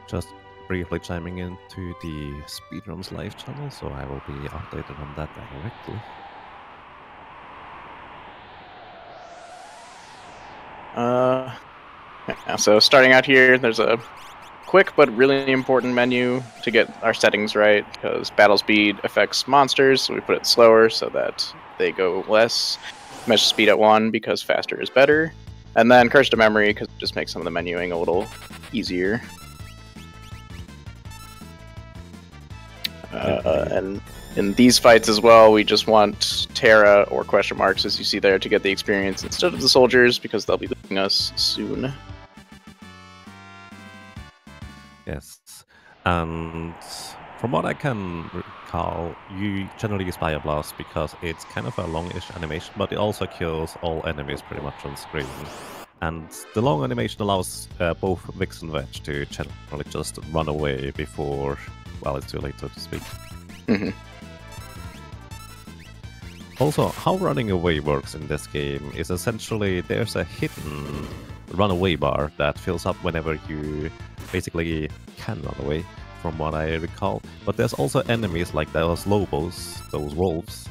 Just briefly chiming into the Speedruns live channel, so I will be updated on that directly. Yeah, so starting out here, there's a quick but really important menu to get our settings right, because battle speed affects monsters, so we put it slower so that they go less. Mesh speed at 1 because faster is better. And then curse to memory because it just makes some of the menuing a little easier. And in these fights as well, we just want Terra or question marks, as you see there, to get the experience instead of the soldiers, because they'll be leaving us soon. Yes, and from what I can recall, you generally use Fire Blast because it's kind of a longish animation, but it also kills all enemies pretty much on screen. And the long animation allows both Vix and Wedge to generally just run away before, well, it's too late, so to speak. Mm-hmm. Also, how running away works in this game is essentially there's a hidden runaway bar that fills up whenever you basically can run away, from what I recall. But there's also enemies like those Lobos, those wolves,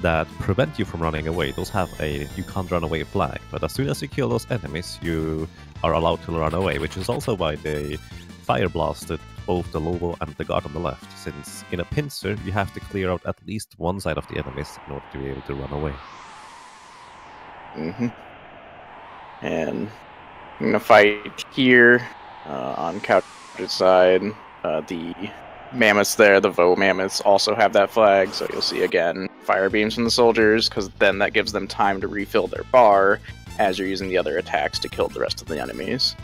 that prevent you from running away. Those have a you can't run away flag, but as soon as you kill those enemies, you are allowed to run away, which is also why they fire blasted both the Lobo and the guard on the left, since in a pincer you have to clear out at least one side of the enemies in order to be able to run away. Mm-hmm. And I'm going to fight here on Couch's side. The mammoths there, the Vo mammoths, also have that flag, so you'll see again fire beams from the soldiers, because then that gives them time to refill their bar as you're using the other attacks to kill the rest of the enemies.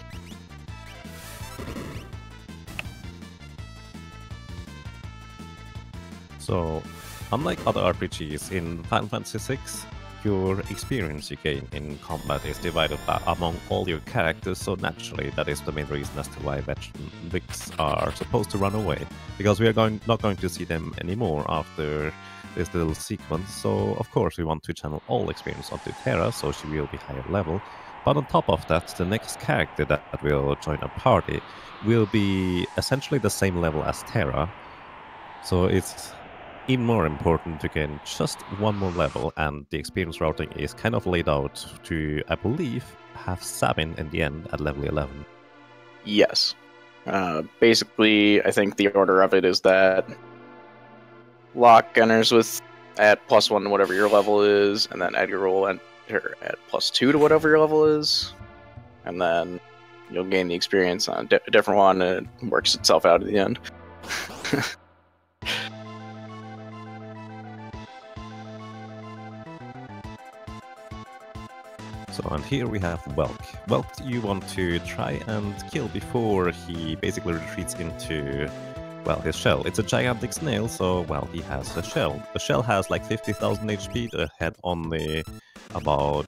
So, unlike other RPGs, in Final Fantasy VI, your experience you gain in combat is divided among all your characters, so naturally that is the main reason as to why Vetch and Vix are supposed to run away, because we are not going to see them anymore after this little sequence, so of course we want to channel all experience onto Terra, so she will be higher level. But on top of that, the next character that will join our party will be essentially the same level as Terra, so it's even more important to gain just one more level, and the experience routing is kind of laid out to, I believe, have Sabin in the end at level 11. Yes. Basically, I think the order of it is that Locke enters with at +1 to whatever your level is, and then Edgar will enter at +2 to whatever your level is, and then you'll gain the experience on a different one, and it works itself out at the end. So, and here we have Welk. Welk you want to try and kill before he basically retreats into, well, his shell. It's a gigantic snail, so, well, he has a shell. The shell has like 50,000 HP, the head only about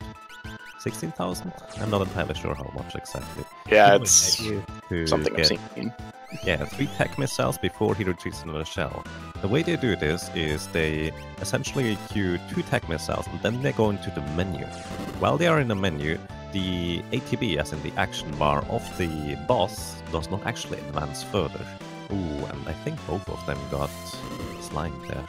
16,000? I'm not entirely sure how much exactly. Yeah, it's something I've seen. Yeah, 3 tech missiles before he retreats into the shell. The way they do this is they essentially queue 2 tech missiles and then they go into the menu. While they are in the menu, the ATB, as in the action bar of the boss, does not actually advance further. Ooh, and I think both of them got slimed there.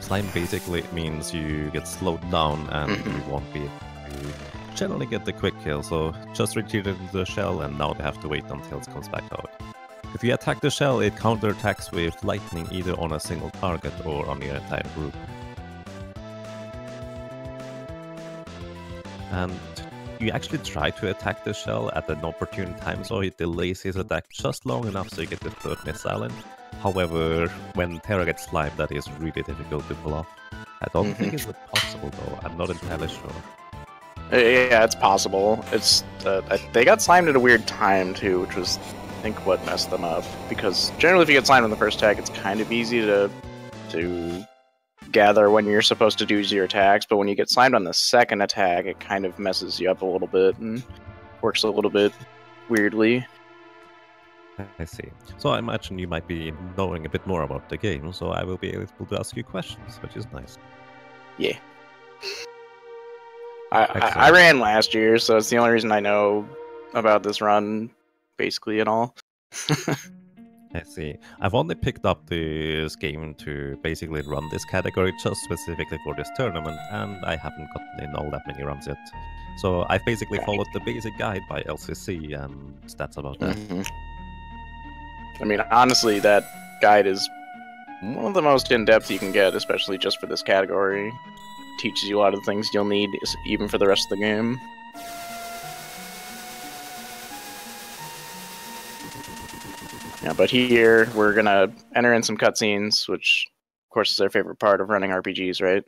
Slime basically means you get slowed down and you won't be able to generally get the quick kill, so just retreated into the shell and now they have to wait until it comes back out. If you attack the shell, it counterattacks with lightning either on a single target or on the entire group. And you actually try to attack the shell at an opportune time, so it delays his attack just long enough so you get the 3rd missile in. However, when Terra gets slimed, that is really difficult to pull off. I don't think it's possible though, I'm not entirely sure. Yeah, it's possible. It's they got slimed at a weird time too, which was, I think, what messed them up. Because generally, if you get slimed on the first attack, it's kind of easy to gather when you're supposed to do your attacks. But when you get slimed on the second attack, it kind of messes you up a little bit and works a little bit weirdly. I see. So I imagine you might be knowing a bit more about the game, so I will be able to ask you questions, which is nice. Yeah. I ran last year, so it's the only reason I know about this run basically, and all. I see. I've only picked up this game to basically run this category just specifically for this tournament, and I haven't gotten in all that many runs yet. So I've basically followed the basic guide by LCC, and that's about that. I mean, honestly, that guide is one of the most in-depth you can get, especially just for this category. Teaches you a lot of the things you'll need even for the rest of the game. Yeah, but here we're gonna enter in some cutscenes, which of course is our favorite part of running RPGs, right?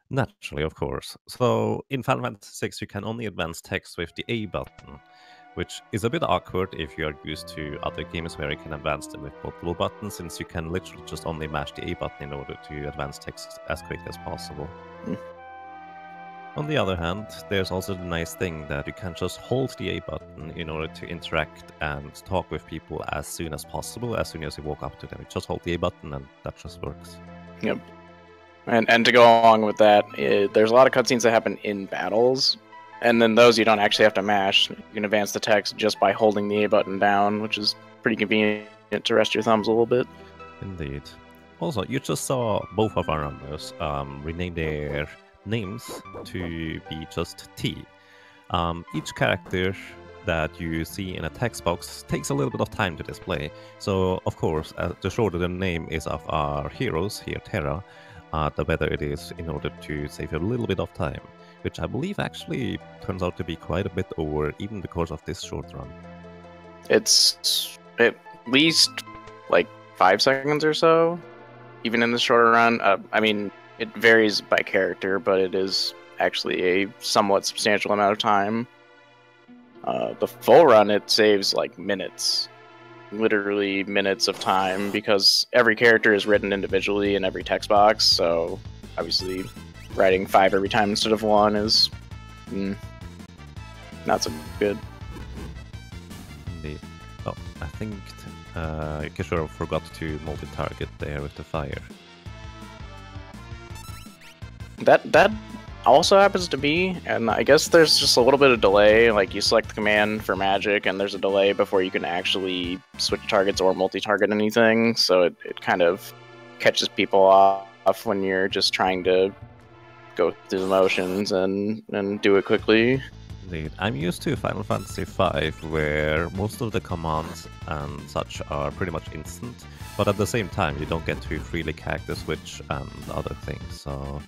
Naturally, of course. So in Final Fantasy VI, you can only advance text with the A button, which is a bit awkward if you are used to other games where you can advance them with multiple buttons, since you can literally just only mash the A button in order to advance text as quick as possible. On the other hand, there's also the nice thing that you can just hold the A button in order to interact and talk with people as soon as possible, as soon as you walk up to them. You just hold the A button and that just works. Yep. And to go along with that, there's a lot of cutscenes that happen in battles, and then those you don't actually have to mash. You can advance the text just by holding the A button down, which is pretty convenient to rest your thumbs a little bit. Indeed. Also, you just saw both of our runners rename their names to be just T. Each character that you see in a text box takes a little bit of time to display. So, of course, the shorter the name is of our heroes, here Terra, the better it is in order to save you a little bit of time, which I believe actually turns out to be quite a bit over even the course of this short run. It's at least like 5 seconds or so, even in the shorter run. I mean, it varies by character, but it is actually a somewhat substantial amount of time. The full run, it saves like minutes. Literally minutes of time, because every character is written individually in every text box, so obviously writing 5 every time instead of 1 is not so good. Indeed. Oh, I think caeshura forgot to multi-target there with the fire. That also happens to me, and I guess there's just a little bit of delay. Like, you select the command for magic, and there's a delay before you can actually switch targets or multi-target anything, so it kind of catches people off when you're just trying to go through the motions and do it quickly. Indeed. I'm used to Final Fantasy V, where most of the commands and such are pretty much instant, but at the same time you don't get to freely character switch and other things, so...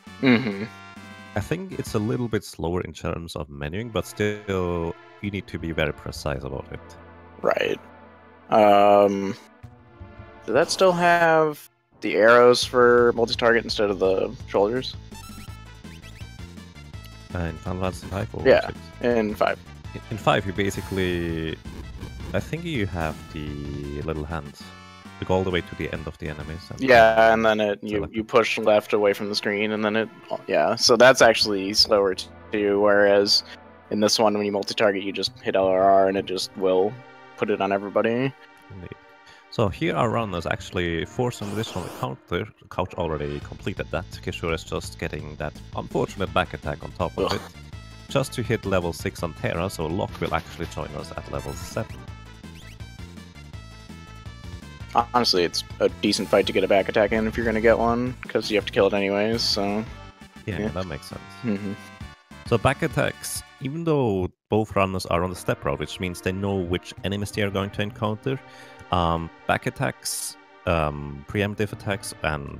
I think it's a little bit slower in terms of menuing, but still, you need to be very precise about it. Right. Does that still have the arrows for multi-target instead of the shoulders? In Final Fantasy V? Or yeah, 6? in 5. In 5, you basically... I think you have the little hands. You go all the way to the end of the enemies. And and then you push left away from the screen, and then so that's actually slower too, whereas in this one, when you multi-target, you just hit LRR, and it just will put it on everybody. Indeed. So here our runners actually, for some additional encounter, Couch already completed that. caeshura is just getting that unfortunate back attack on top of it, just to hit level 6 on Terra, so Locke will actually join us at level 7. Honestly, it's a decent fight to get a back attack in if you're going to get one, because you have to kill it anyways, so... Yeah, that makes sense. So back attacks, even though both runners are on the step route, which means they know which enemies they are going to encounter, back attacks, preemptive attacks, and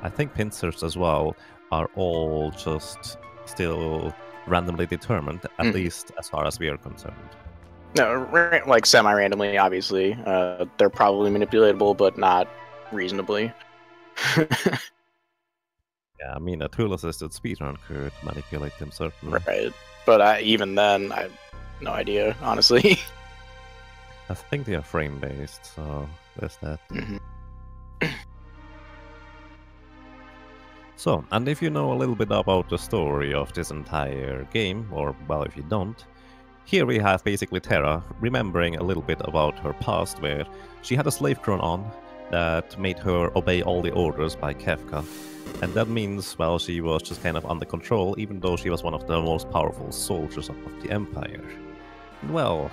I think pincers as well, are all just still randomly determined, at least as far as we are concerned. No, like semi-randomly, obviously. They're probably manipulatable, but not reasonably. Yeah, I mean, a tool-assisted speedrun could manipulate them, certainly. Right, but even then, I have no idea, honestly. I think they are frame-based, so there's that. So, and if you know a little bit about the story of this entire game, or, well, if you don't, here we have basically Terra remembering a little bit about her past, where she had a slave crown on that made her obey all the orders by Kefka. And that means, well, she was just kind of under control, even though she was one of the most powerful soldiers of the Empire. Well,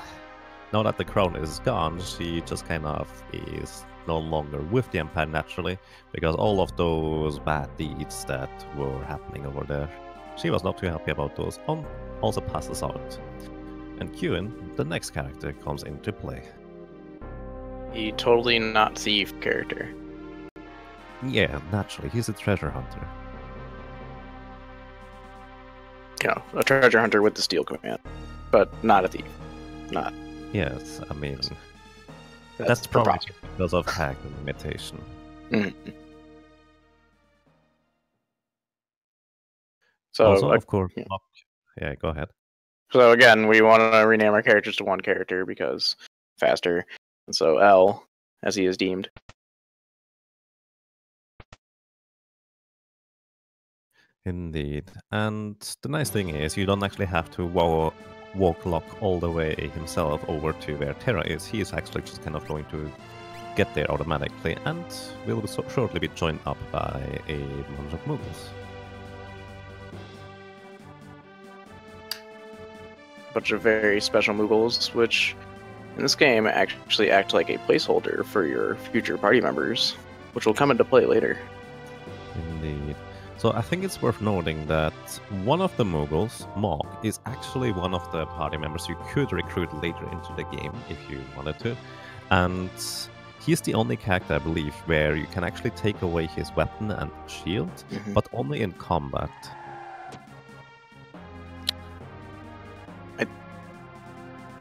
now that the crown is gone, she just kind of is no longer with the Empire naturally, because all of those bad deeds that were happening over there, she was not too happy about those, also passes out. And Qin, the next character, comes into play. The totally not thief character. Yeah, naturally, he's a treasure hunter. You know, a treasure hunter with the steel command, but not a thief. Not. Yes, I mean, That's that's probably preposterous. because of hack and imitation. Mhm. So, Also, of course, yeah. yeah, go ahead. So again, we want to rename our characters to one character because faster. And so L, as he is deemed. Indeed. And the nice thing is, you don't actually have to walk Locke all the way himself over to where Terra is. He is actually just kind of going to get there automatically, and will shortly be joined up by a bunch of Mughals. Bunch of very special Mughals, which in this game actually act like a placeholder for your future party members, which will come into play later. Indeed. So I think it's worth noting that one of the Mughals, Mog, is actually one of the party members you could recruit later into the game if you wanted to. And he's the only character, I believe, where you can actually take away his weapon and shield, but only in combat.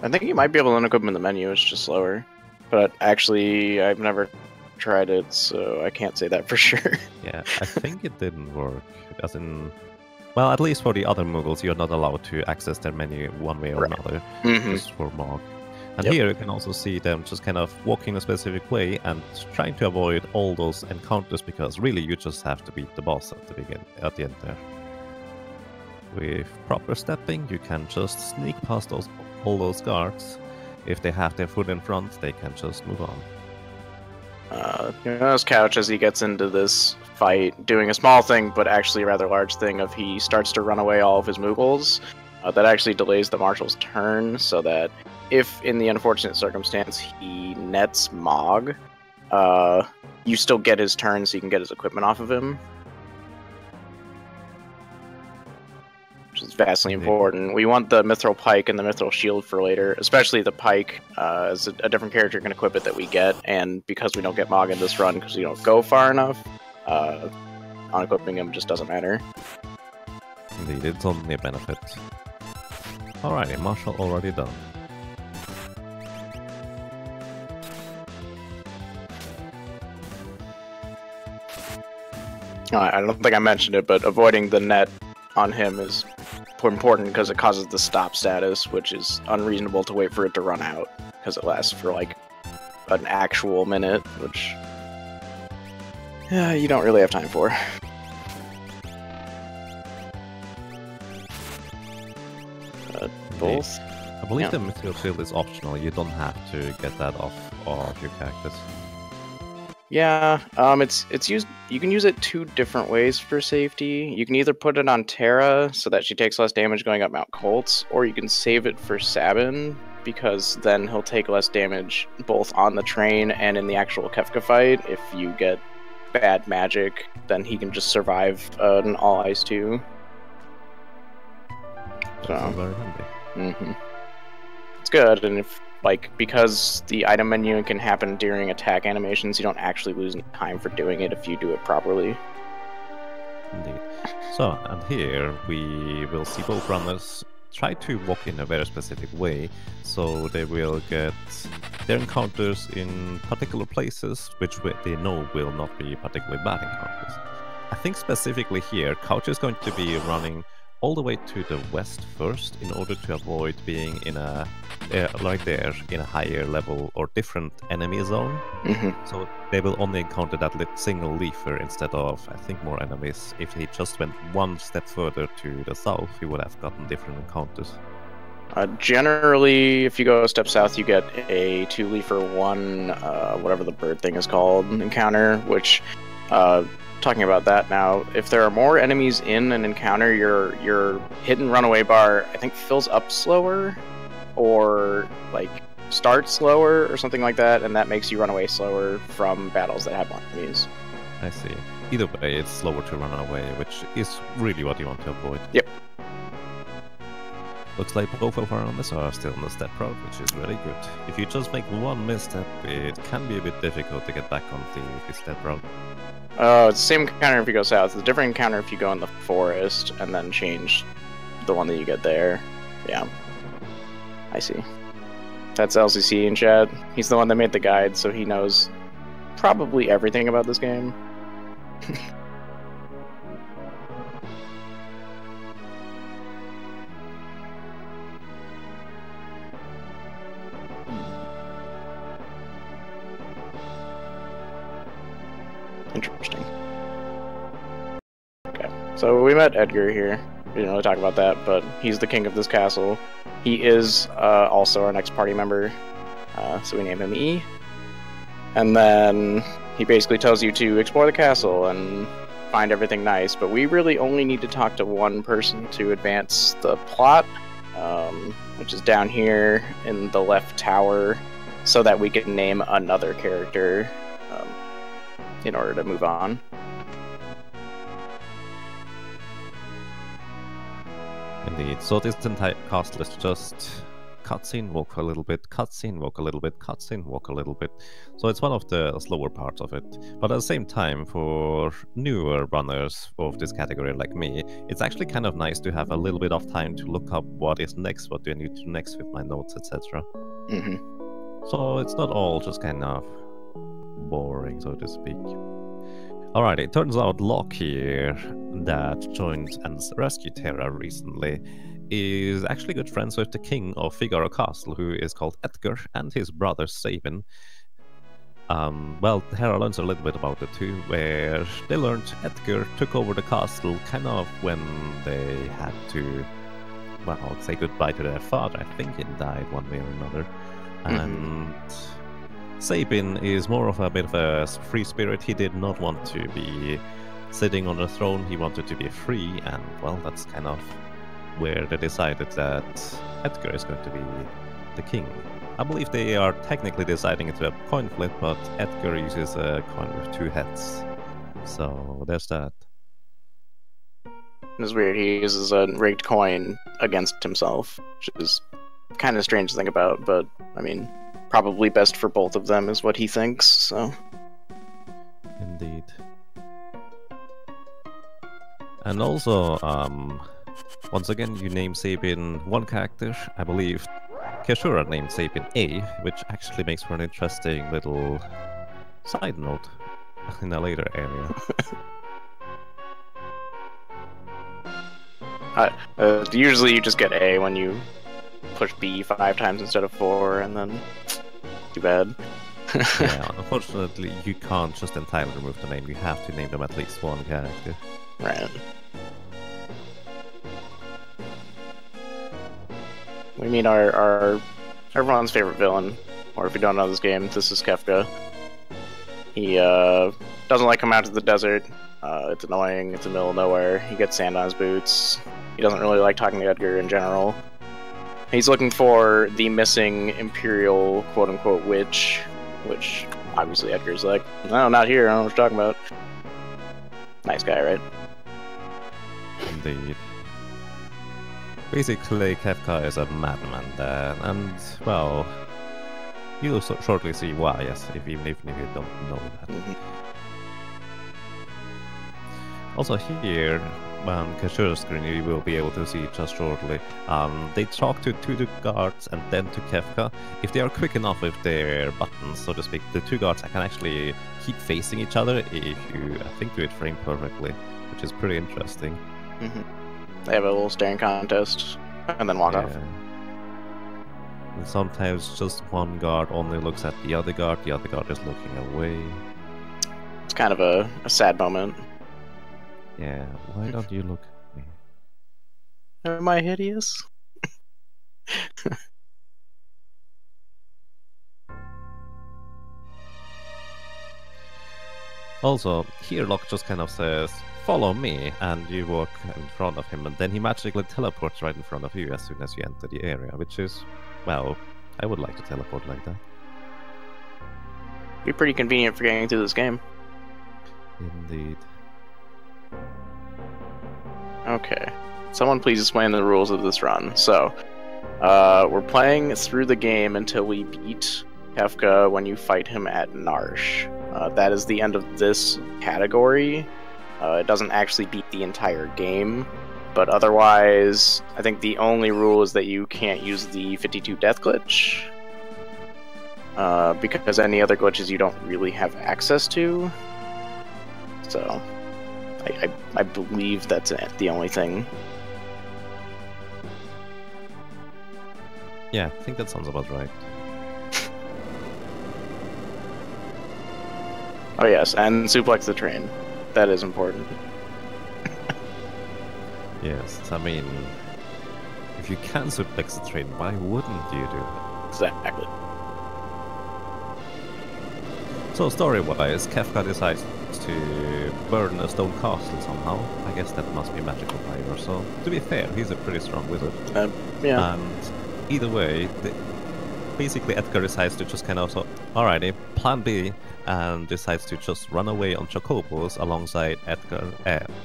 I think you might be able to unequip him in the menu, it's just slower. But actually, I've never tried it, so I can't say that for sure. Yeah, I think it didn't work. As in, well, at least for the other Mughals, you're not allowed to access their menu one way or another, just for Mog. And here you can also see them just kind of walking a specific way and trying to avoid all those encounters, because really you just have to beat the boss at the end there. With proper stepping, you can just sneak past all those guards. If they have their foot in front, they can just move on. You notice Couch as he gets into this fight, doing a small thing, but actually a rather large thing of he starts to run away all of his Mughals. That actually delays the Marshal's turn, so that if in the unfortunate circumstance he nets Mog, you still get his turn so you can get his equipment off of him. Which is vastly important. We want the Mithril Pike and the Mithril Shield for later, especially the Pike, as a different character can equip it that we get, and because we don't get Mog in this run because we don't go far enough, unequipping him just doesn't matter. Indeed, it's only a benefit. Alrighty, Marshal already done. I don't think I mentioned it, but avoiding the net on him is important because it causes the stop status, which is unreasonable to wait for it to run out because it lasts for like an actual minute, which you don't really have time for. Both. I believe the Mithril Shield is optional. You don't have to get that off of your characters. Yeah, it's used. You can use it two different ways for safety. You can either put it on Terra so that she takes less damage going up Mount Colts, or you can save it for Sabin because then he'll take less damage both on the train and in the actual Kefka fight. If you get bad magic, then he can just survive an all ice too. That's very handy. It's good, and if because the item menu can happen during attack animations, you don't actually lose any time for doing it if you do it properly. Indeed. So, and here we will see both runners try to walk in a very specific way, so they will get their encounters in particular places, which they know will not be particularly bad encounters. I think specifically here, Couch is going to be running all the way to the west first in order to avoid being in a right there in a higher level or different enemy zone. So they will only encounter that single leafer instead of, I think, more enemies. If he just went one step further to the south, he would have gotten different encounters. Generally, if you go a step south, you get a 2-leafer 1, whatever the bird thing is called, encounter, which talking about that now, if there are more enemies in an encounter, your hit and runaway bar, I think, fills up slower, or like start slower or something like that, and that makes you run away slower from battles that have more enemies. I see. Either way, it's slower to run away, which is really what you want to avoid. Yep. Looks like both of our armies are still on the step route, which is really good. If you just make one misstep, it can be a bit difficult to get back on the step route. It's the same counter if you go south. It's a different counter if you go in the forest and then change the one that you get there. Yeah. I see. That's LCC in chat. He's the one that made the guide, so he knows probably everything about this game. Interesting. Okay, so we met Edgar here. We didn't really talk about that, but he's the king of this castle. He is also our next party member, so we name him E. And then he basically tells you to explore the castle and find everything nice, but we really only need to talk to one person to advance the plot, which is down here in the left tower, so that we can name another character in order to move on. Indeed. So this entire castle is just cutscene, walk a little bit, cutscene, walk a little bit, cutscene, walk a little bit. So it's one of the slower parts of it. But at the same time, for newer runners of this category like me, it's actually kind of nice to have a little bit of time to look up what is next, what do I need to do next with my notes, etc. Mm-hmm. So it's not all just kind of boring, so to speak. Alright, it turns out Locke here, that joined and rescued Terra recently, is actually good friends with the king of Figaro Castle, who is called Edgar, and his brother Sabin. Well, Terra learns a little bit about the two, where they learned Edgar took over the castle kind of when they had to, well, say goodbye to their father. I think he died one way or another. And Sabin is more of a bit of a free spirit. He did not want to be sitting on the throne. He wanted to be free, and well, that's kind of where they decided that Edgar is going to be the king. I believe they are technically deciding it to a coin flip, but Edgar uses a coin with two heads. So there's that. It's weird. He uses a rigged coin against himself, which is kind of strange to think about, but I mean, probably best for both of them is what he thinks, so. Indeed. And also, once again, you name Sabin one character. I believe caeshura named Sabin A, which actually makes for an interesting little side note in a later area. Usually you just get A when you push B 5 times instead of 4, and then too bad. Yeah, unfortunately, you can't just entirely remove the name. You have to name them at least one character. Right. We meet our everyone's favorite villain, or if you don't know this game, this is Kefka. He doesn't like coming out to the desert. It's annoying. It's in the middle of nowhere. He gets sand on his boots. He doesn't really like talking to Edgar in general. He's looking for the missing Imperial quote-unquote witch, which obviously Edgar's like, no, not here, I don't know what you're talking about. Nice guy, right? Indeed. Basically, Kefka is a madman there, and, well, you'll shortly see why, yes, even if you don't know that. Also here, on caeshura's screen, you will be able to see just shortly. They talk to the guards and then to Kefka. If they are quick enough with their buttons, so to speak, the two guards can actually keep facing each other if you, I think, do it frame perfectly, which is pretty interesting. They have a little staring contest and then walk off. And sometimes just one guard only looks at the other guard is looking away. It's kind of a sad moment. Yeah, why don't you look at me? Am I hideous? Also, here Locke just kind of says, follow me, and you walk in front of him, and then he magically teleports right in front of you as soon as you enter the area, which is, well, I would like to teleport like that. Be pretty convenient for getting through this game. Indeed. Okay. Someone please explain the rules of this run. So, we're playing through the game until we beat Kefka when you fight him at Narshe. That is the end of this category. It doesn't actually beat the entire game, but otherwise, I think the only rule is that you can't use the 52 death glitch, because any other glitches you don't really have access to. So, I believe that's the only thing. Yeah, I think that sounds about right. Oh yes, and suplex the train. That is important. Yes, I mean, if you can suplex the train, why wouldn't you do it? Exactly. So story-wise, Kefka decides to burn a stone castle somehow. I guess that must be magical fire. So to be fair, he's a pretty strong wizard. Yeah. And either way, basically Edgar decides to just kind of, alrighty, plan B, and decides to just run away on Chocobos alongside Edgar,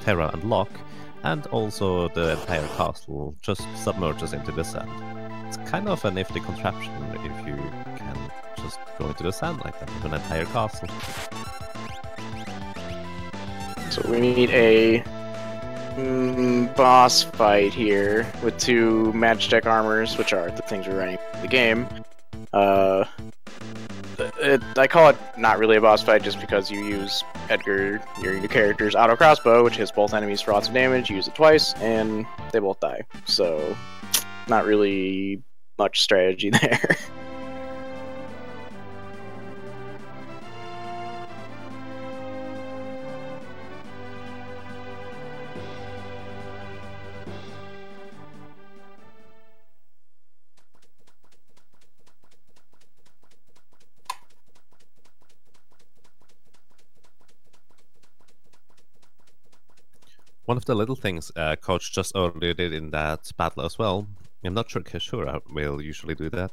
Terra and Locke, and also the entire castle just submerges into the sand. It's kind of a nifty contraption if you can just go into the sand like that with an entire castle. So we need a boss fight here with two match deck armors, which are the things we're running in the game. I call it not really a boss fight just because you use Edgar, your character's auto crossbow, which hits both enemies for lots of damage. You use it twice, and they both die. So, not really much strategy there. One of the little things Coach just earlier did in that battle as well, I'm not sure caeshura will usually do that,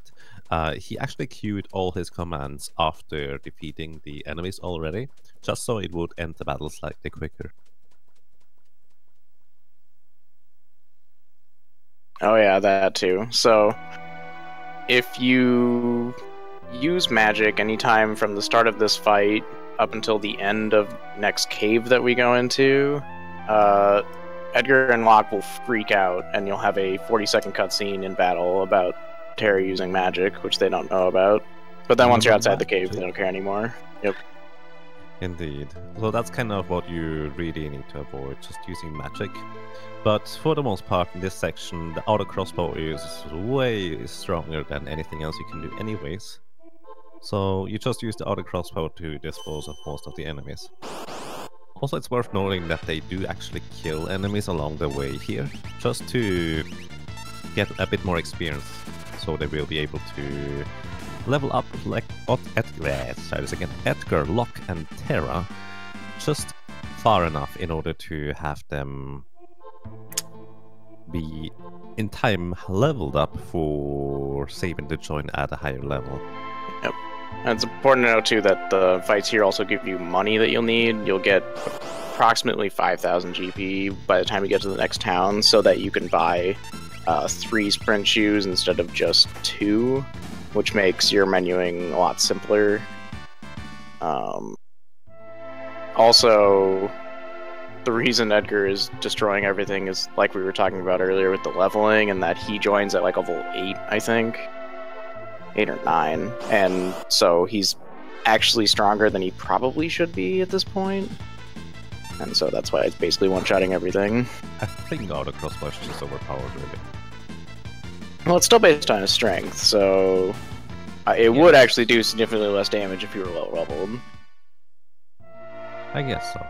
he actually queued all his commands after defeating the enemies already, just so it would end the battle slightly quicker. Oh yeah, that too. So, if you use magic anytime from the start of this fight up until the end of next cave that we go into, Edgar and Locke will freak out, and you'll have a 40-second cutscene in battle about Terra using magic, which they don't know about. But then once you're outside the cave, they don't care anymore. Yep. Indeed. So that's kind of what you really need to avoid, just using magic. But for the most part, in this section, the auto crossbow is way stronger than anything else you can do anyways. So you just use the auto crossbow to dispose of most of the enemies. Also, it's worth noting that they do actually kill enemies along the way here, just to get a bit more experience, so they will be able to level up like Edgar, Locke, and Terra just far enough in order to have them be in time leveled up for saving to join at a higher level. Yep. And it's important to know too that the fights here also give you money that you'll need. You'll get approximately 5,000 GP by the time you get to the next town, so that you can buy 3 sprint shoes instead of just 2, which makes your menuing a lot simpler. Also, the reason Edgar is destroying everything is like we were talking about earlier with the leveling, and that he joins at like level 8, I think. 8 or 9, and so he's actually stronger than he probably should be at this point, and so that's why it's basically one-shotting everything. I think auto crossbow is just overpowered, really. Well, it's still based on his strength, so it would actually do significantly less damage if you were low leveled. I guess so.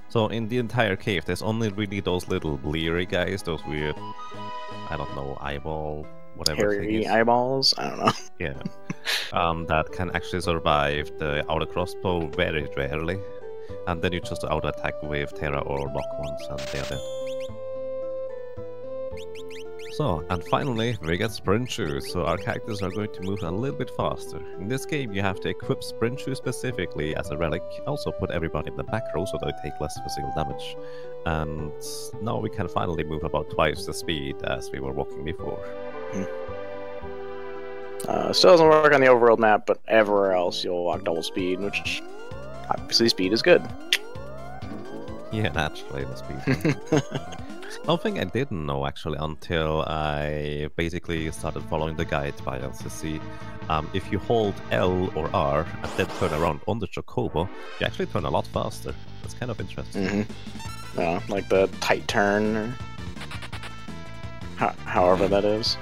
So in the entire cave, there's only really those little bleary guys, those weird, I don't know, eyeball, whatever thing Hairy is. eyeballs? I don't know. Yeah. That can actually survive the auto crossbow very rarely. And then you just auto attack with Terra or Locke once and they're dead. So, and finally, we get sprint shoes, so our characters are going to move a little bit faster. In this game, you have to equip sprint shoes specifically as a relic, also put everybody in the back row so they take less physical damage. And now we can finally move about twice the speed as we were walking before. Still doesn't work on the overworld map, but everywhere else you'll walk double speed, which obviously speed is good. Yeah, naturally, the speed. Something I didn't know actually until I basically started following the guide by LCC. If you hold L or R and then turn around on the Chocobo, you actually turn a lot faster. That's kind of interesting. Yeah, like the tight turn, or however that is.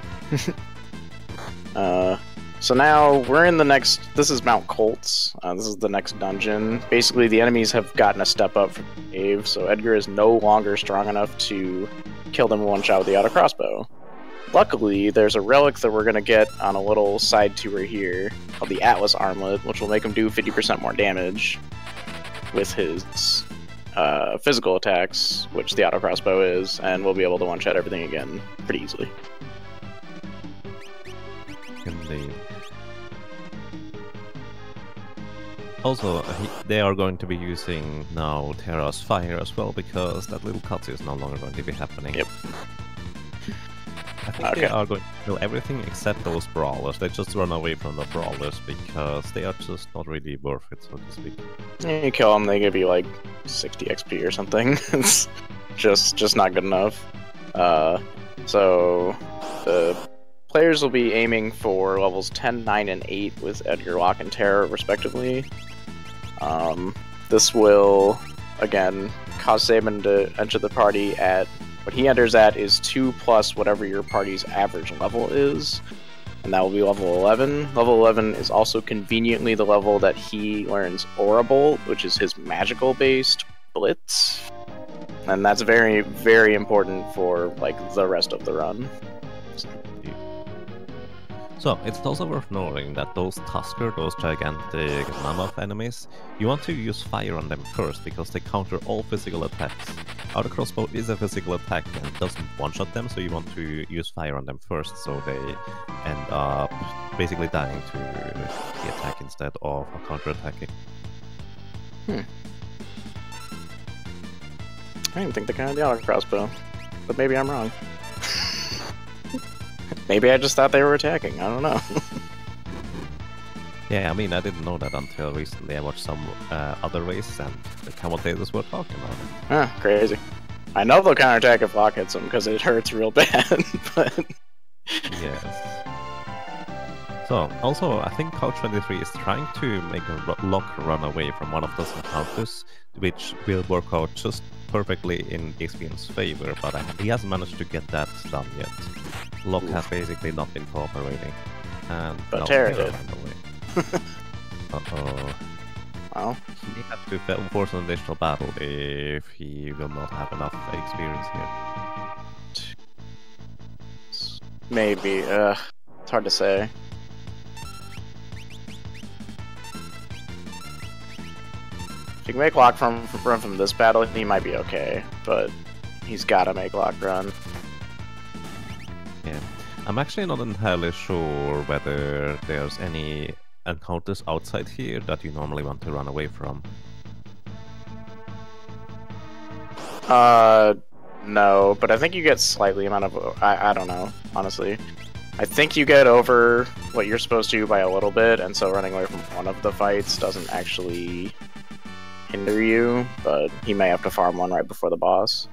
So now we're in the next. This is Mount Colts. This is the next dungeon. Basically, the enemies have gotten a step up from the cave, so Edgar is no longer strong enough to kill them in one shot with the auto crossbow. Luckily, there's a relic that we're gonna get on a little side tour here called the Atlas Armlet, which will make him do 50% more damage with his physical attacks, which the auto crossbow is, and we'll be able to one shot everything again pretty easily. Indeed. Also, they are going to be using now Terra's fire as well, because that little cutscene is no longer going to be happening. Yep. I think they are going to kill everything except those brawlers. They just run away from the brawlers because they are just not really worth it, so to speak. You kill them, they give you like 60 XP or something. It's just not good enough. So the players will be aiming for levels 10, 9, and 8 with Edgar, Locke, and Terra, respectively. This will, again, cause Saban to enter the party at... What he enters at is 2 plus whatever your party's average level is, and that will be level 11. Level 11 is also conveniently the level that he learns Aura Bolt, which is his magical-based blitz. And that's very, very important for, like, the rest of the run. So, it's also worth noting that those Tusker, those gigantic mammoth enemies, you want to use fire on them first, because they counter all physical attacks. Auto crossbow is a physical attack and doesn't one-shot them, so you want to use fire on them first, so they end up basically dying to the attack instead of counter-attacking. I didn't think they counted the auto crossbow, but maybe I'm wrong. Maybe I just thought they were attacking, I don't know. Yeah, I mean, I didn't know that until recently. I watched some other races and the commentators were talking about it. Ah, crazy. I know they'll counterattack if Locke hits them because it hurts real bad, but... Yes. So, also, I think Couch23 is trying to make a Locke run away from one of those encounters, which will work out just perfectly in Experience's favor, but he hasn't managed to get that done yet. Locke has basically not been cooperating. And but Terra did. Uh-oh. Well, he has to force an additional battle if he will not have enough experience here. Maybe. It's hard to say. If you can make Locke run from this battle, he might be okay, but he's gotta make Locke run. Yeah. I'm actually not entirely sure whether there's any encounters outside here that you normally want to run away from. No, but I think you get slightly amount of... I don't know, honestly. I think you get over what you're supposed to by a little bit, and so running away from one of the fights doesn't actually hinder you, but he may have to farm one right before the boss.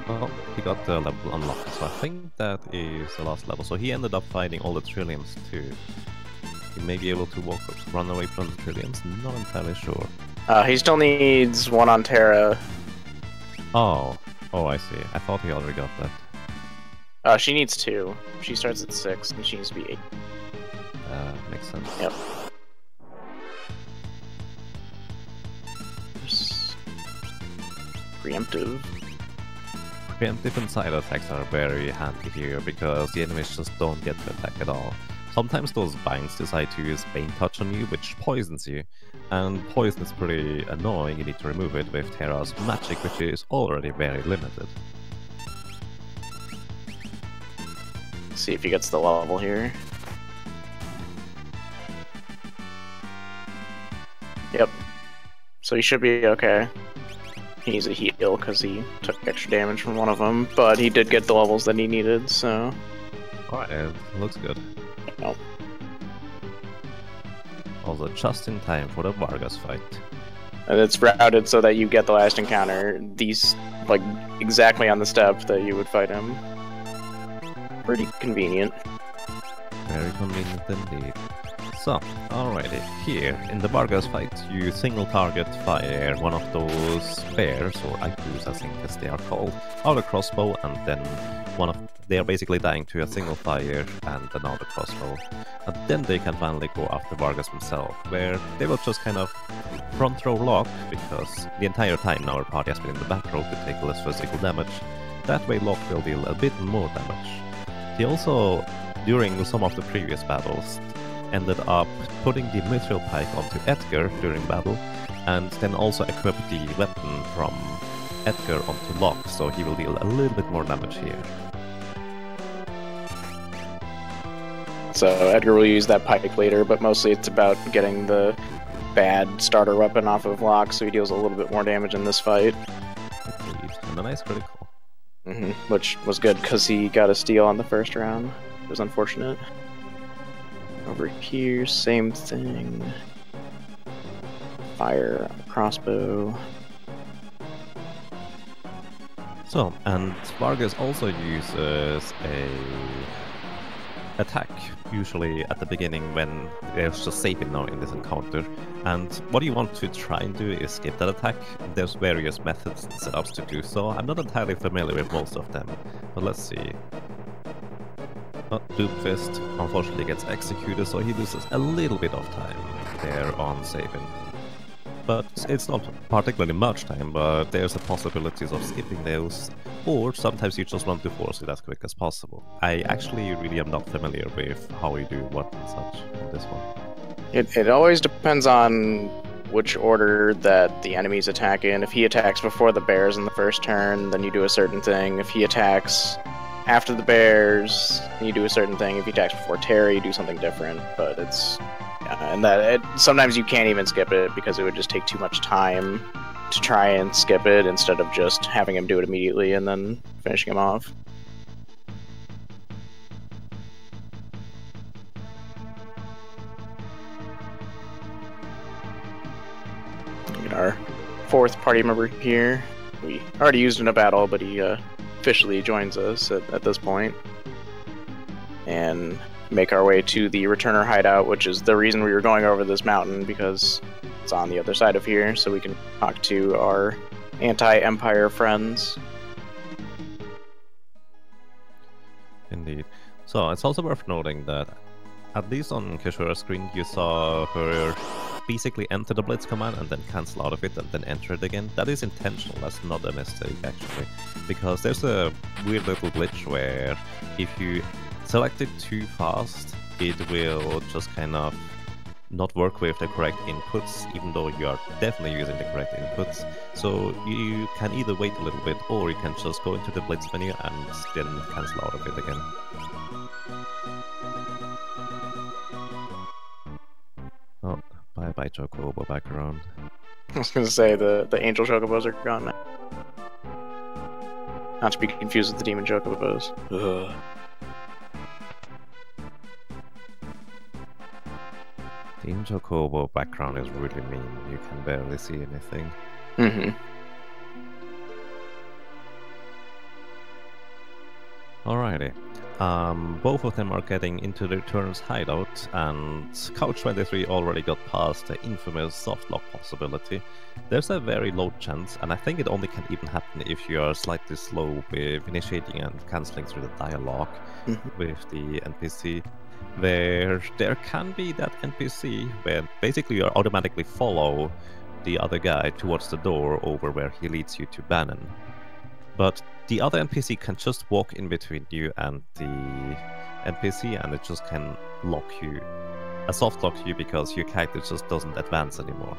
Well, he got the level unlocked, so I think that is the last level. So he ended up fighting all the Trilliums too. He may be able to run away from the Trilliums, not entirely sure. He still needs one on Terra. Oh, I see. I thought he already got that. She needs 2. She starts at 6, and she needs to be 8. Makes sense. Yep. Preemptive. Preemptive and side attacks are very handy here, because the enemies just don't get to attack at all. Sometimes those binds decide to use Bane Touch on you, which poisons you. And poison is pretty annoying, you need to remove it with Terra's magic, which is already very limited. see if he gets the level here. Yep. So he should be okay. He needs a heal because he took extra damage from one of them, but he did get the levels that he needed, so... Alright, it looks good. Nope. Also, just in time for the Vargas fight. And it's routed so that you get the last encounter, these, like, exactly on the step that you would fight him. Pretty convenient. Very convenient indeed. So, alrighty, here in the Vargas fight, you single target fire one of those bears, or Aikus I think as they are called, out a crossbow, and then they are basically dying to a single fire and another crossbow. And then they can finally go after Vargas himself, where they will just kind of front row Locke, because the entire time our party has been in the back row to take less physical damage. That way Locke will deal a bit more damage. He also, during some of the previous battles, ended up putting the mithril pike onto Edgar during battle, and then also equipped the weapon from Edgar onto Locke, so he will deal a little bit more damage here. So Edgar will use that pike later, but mostly it's about getting the bad starter weapon off of Locke, so he deals a little bit more damage in this fight. Indeed, and a nice critical. Which was good because he got a steal on the first round. It was unfortunate. Over here, same thing. Fire on the crossbow. So, and Vargas also uses a attack, usually at the beginning when there's just saving now in this encounter. And what you want to try and do is skip that attack. There's various methods and setups to do so. I'm not entirely familiar with most of them, but let's see. Doomfist unfortunately gets executed, so he loses a little bit of time there on saving. But it's not particularly much time, but there's the possibilities of skipping those, or sometimes you just want to force it as quick as possible. I actually really am not familiar with how you do what and such on this one. It always depends on which order that the enemies attack in. If he attacks before the bears in the first turn, then you do a certain thing. If he attacks after the bears, you do a certain thing. If he attacks before Terry, you do something different. But it's... and sometimes you can't even skip it because it would just take too much time to try and skip it instead of just having him do it immediately and then finishing him off. Get our fourth party member here. We already used in a battle, but he officially joins us at this point. And make our way to the returner hideout, which is the reason we were going over this mountain, because it's on the other side of here, so we can talk to our anti-Empire friends. Indeed. So it's also worth noting that, at least on caeshura's screen, you saw her basically enter the Blitz command and then cancel out of it and then enter it again. That is intentional, that's not a mistake actually, because there's a weird little glitch where if you select it too fast, it will just kind of not work with the correct inputs, even though you are definitely using the correct inputs. So you can either wait a little bit, or you can just go into the Blitz menu and then cancel out of it again. Oh, bye-bye Chocobo background. I was gonna say, the angel chocobos are gone now. Not to be confused with the demon chocobos. Ugh. The Chocobo background is really mean, you can barely see anything. Alrighty. Both of them are getting into the Returner's hideout, and Couch23 already got past the infamous softlock possibility. There's a very low chance, and I think it only can even happen if you are slightly slow with initiating and cancelling through the dialogue with the NPC, where there can be that NPC where basically you automatically follow the other guy towards the door over where he leads you to Bannon. But the other NPC can just walk in between you and the NPC, and it just can lock you, soft lock you, because your character just doesn't advance anymore.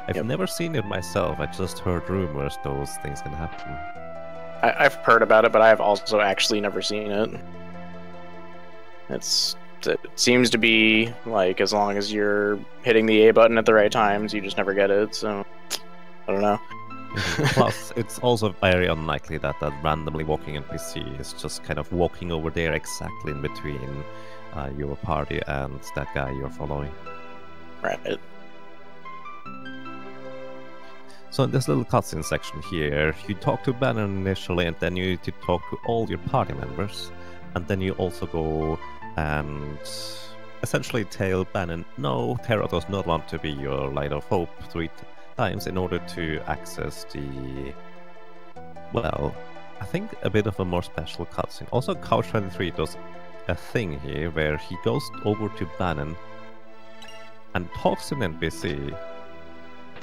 I've never seen it myself, I just heard rumors those things can happen. I've heard about it, but I have also actually never seen it. It seems to be like as long as you're hitting the A button at the right times, you just never get it. So I don't know. Plus, it's also very unlikely that that randomly walking NPC is just kind of walking over there exactly in between your party and that guy you're following. Right. So in this little cutscene section here, you talk to Banner initially, and then you need to talk to all your party members, and then you also go and essentially tell Bannon, no, Terra does not want to be your light of hope 3 times in order to access the, well, I think a bit of a more special cutscene. Also, Couch23 does a thing here where he goes over to Bannon and talks to an NPC,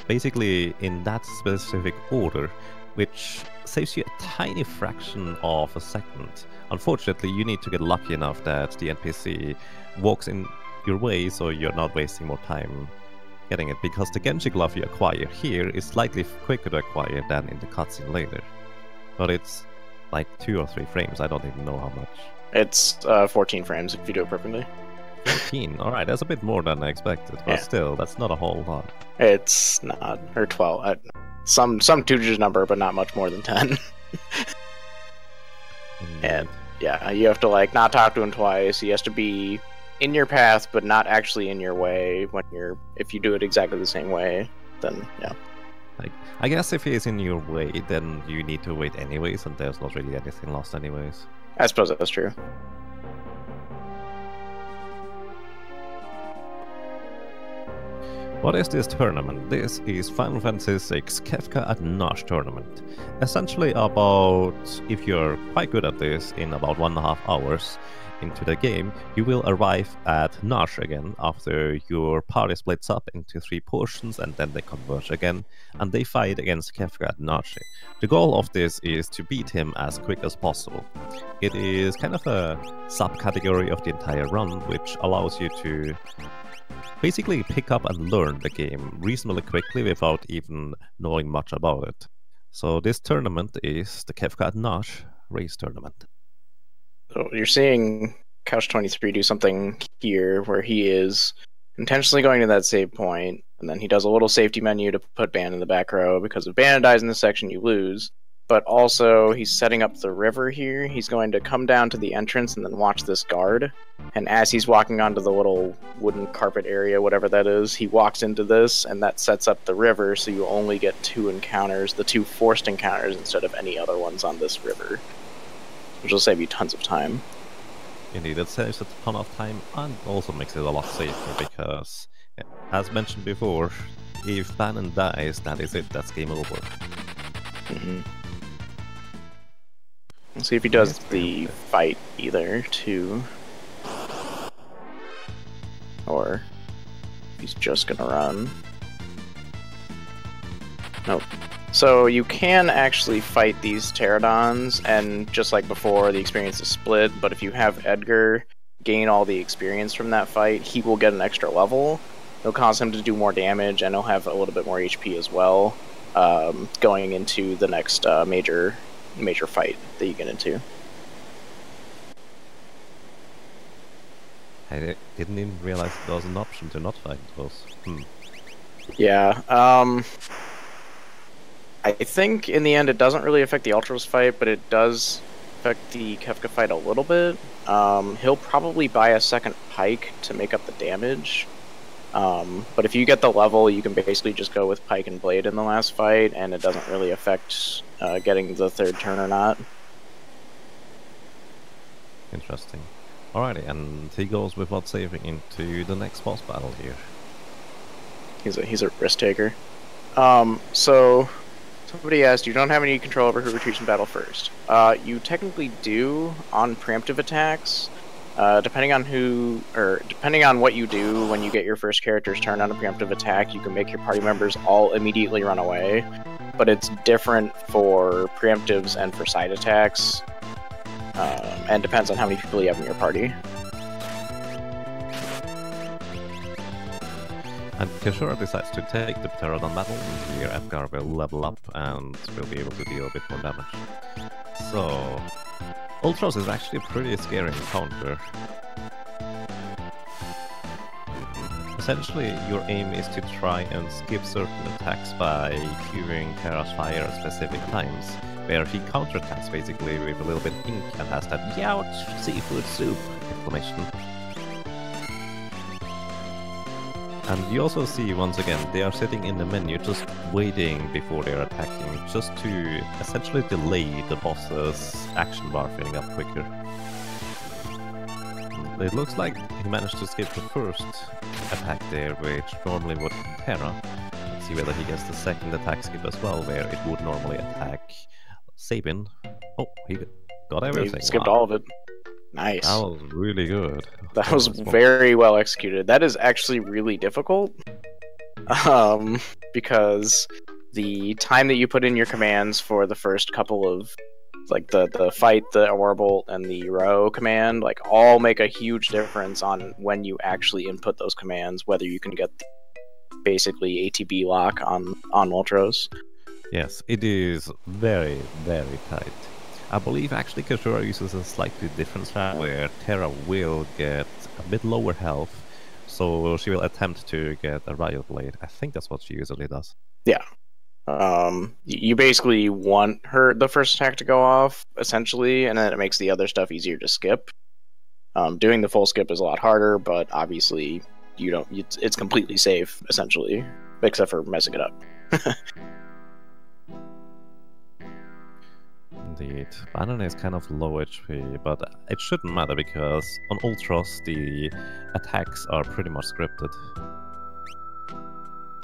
basically in that specific order, which saves you a tiny fraction of a second. Unfortunately, you need to get lucky enough that the NPC walks in your way so you're not wasting more time getting it, because the Genji glove you acquire here is slightly quicker to acquire than in the cutscene later. But it's like 2 or 3 frames, I don't even know how much. It's 14 frames if you do it perfectly. 14? Alright, that's a bit more than I expected, but still, that's not a whole lot. It's not, or 12. Some 2-digit number, but not much more than 10. And yeah, you have to like not talk to him twice. He has to be in your path, but not actually in your way. If you do it exactly the same way, then yeah. Like, I guess if he is in your way, then you need to wait anyways, and there's not really anything lost anyways. I suppose that's true. What is this tournament? This is Final Fantasy VI Kefka at Narshe Tournament. Essentially about, if you're quite good at this, in about 1.5 hours into the game, you will arrive at Narshe again after your party splits up into 3 portions and then they converge again, and they fight against Kefka at Narshe. The goal of this is to beat him as quick as possible. It is kind of a subcategory of the entire run, which allows you to basically pick up and learn the game reasonably quickly without even knowing much about it. So this tournament is the Kefka at Narshe race tournament. So you're seeing Couch23 do something here where he is intentionally going to that save point, and then he does a little safety menu to put Ban in the back row, because if Ban dies in this section, you lose. But also, he's setting up the river here. He's going to come down to the entrance and then watch this guard. And as he's walking onto the little wooden carpet area, whatever that is, he walks into this, and that sets up the river, so you only get 2 encounters, the 2 forced encounters, instead of any other ones on this river, which will save you tons of time. Indeed, it saves a ton of time and also makes it a lot safer, because, as mentioned before, if Bannon dies, that is it, that's game over. Mm-hmm. Let's see if he does the fight either, too. Or he's just gonna run. Nope. So you can actually fight these pterodons, and just like before, the experience is split, but if you have Edgar gain all the experience from that fight, he will get an extra level. It'll cause him to do more damage, and he'll have a little bit more HP as well, going into the next major fight that you get into. I didn't even realize there was an option to not fight those. Yeah, I think in the end it doesn't really affect the Ultras fight, but it does affect the Kefka fight a little bit. He'll probably buy a second Pike to make up the damage. But if you get the level, you can basically just go with Pike and Blade in the last fight, and it doesn't really affect getting the 3rd turn or not. Interesting. Alrighty, and he goes without saving into the next boss battle here. He's a risk taker. So somebody asked, you don't have any control over who retreats from battle first. You technically do on preemptive attacks. Depending on what you do when you get your first character's turn on a preemptive attack, you can make your party members all immediately run away. But it's different for preemptives and for side attacks, and depends on how many people you have in your party. And caeshura decides to take the Pterodon battle. Here Edgar will level up and will be able to deal a bit more damage. So, Ultros is actually a pretty scary encounter. Essentially, your aim is to try and skip certain attacks by queuing Terra's fire at specific times, where he counterattacks basically with a little bit of ink and has that "Youch seafood soup" exclamation. And you also see, once again, they are sitting in the menu just waiting before they are attacking, just to essentially delay the boss's action bar filling up quicker. It looks like he managed to skip the first attack there, which normally would Terra. Let's see whether he gets the second attack skip as well, where it would normally attack Sabin. Oh, he got everything. He skipped all of it. Nice. That was really good. That was very well executed. That is actually really difficult. Because the time that you put in your commands for the first couple of, like the fight, the Aurora Bolt, and the row command, like all make a huge difference on when you actually input those commands, whether you can get basically ATB lock on Ultros. Yes, it is very, very tight. I believe actually caeshura uses a slightly different strat where Terra will get a bit lower health, so she will attempt to get a Riot Blade. I think that's what she usually does. Yeah. You basically want the first attack to go off, essentially, and then it makes the other stuff easier to skip. Doing the full skip is a lot harder, but obviously it's completely safe, essentially, except for messing it up. Indeed. Bannon is kind of low HP, but it shouldn't matter because on Ultros the attacks are pretty much scripted.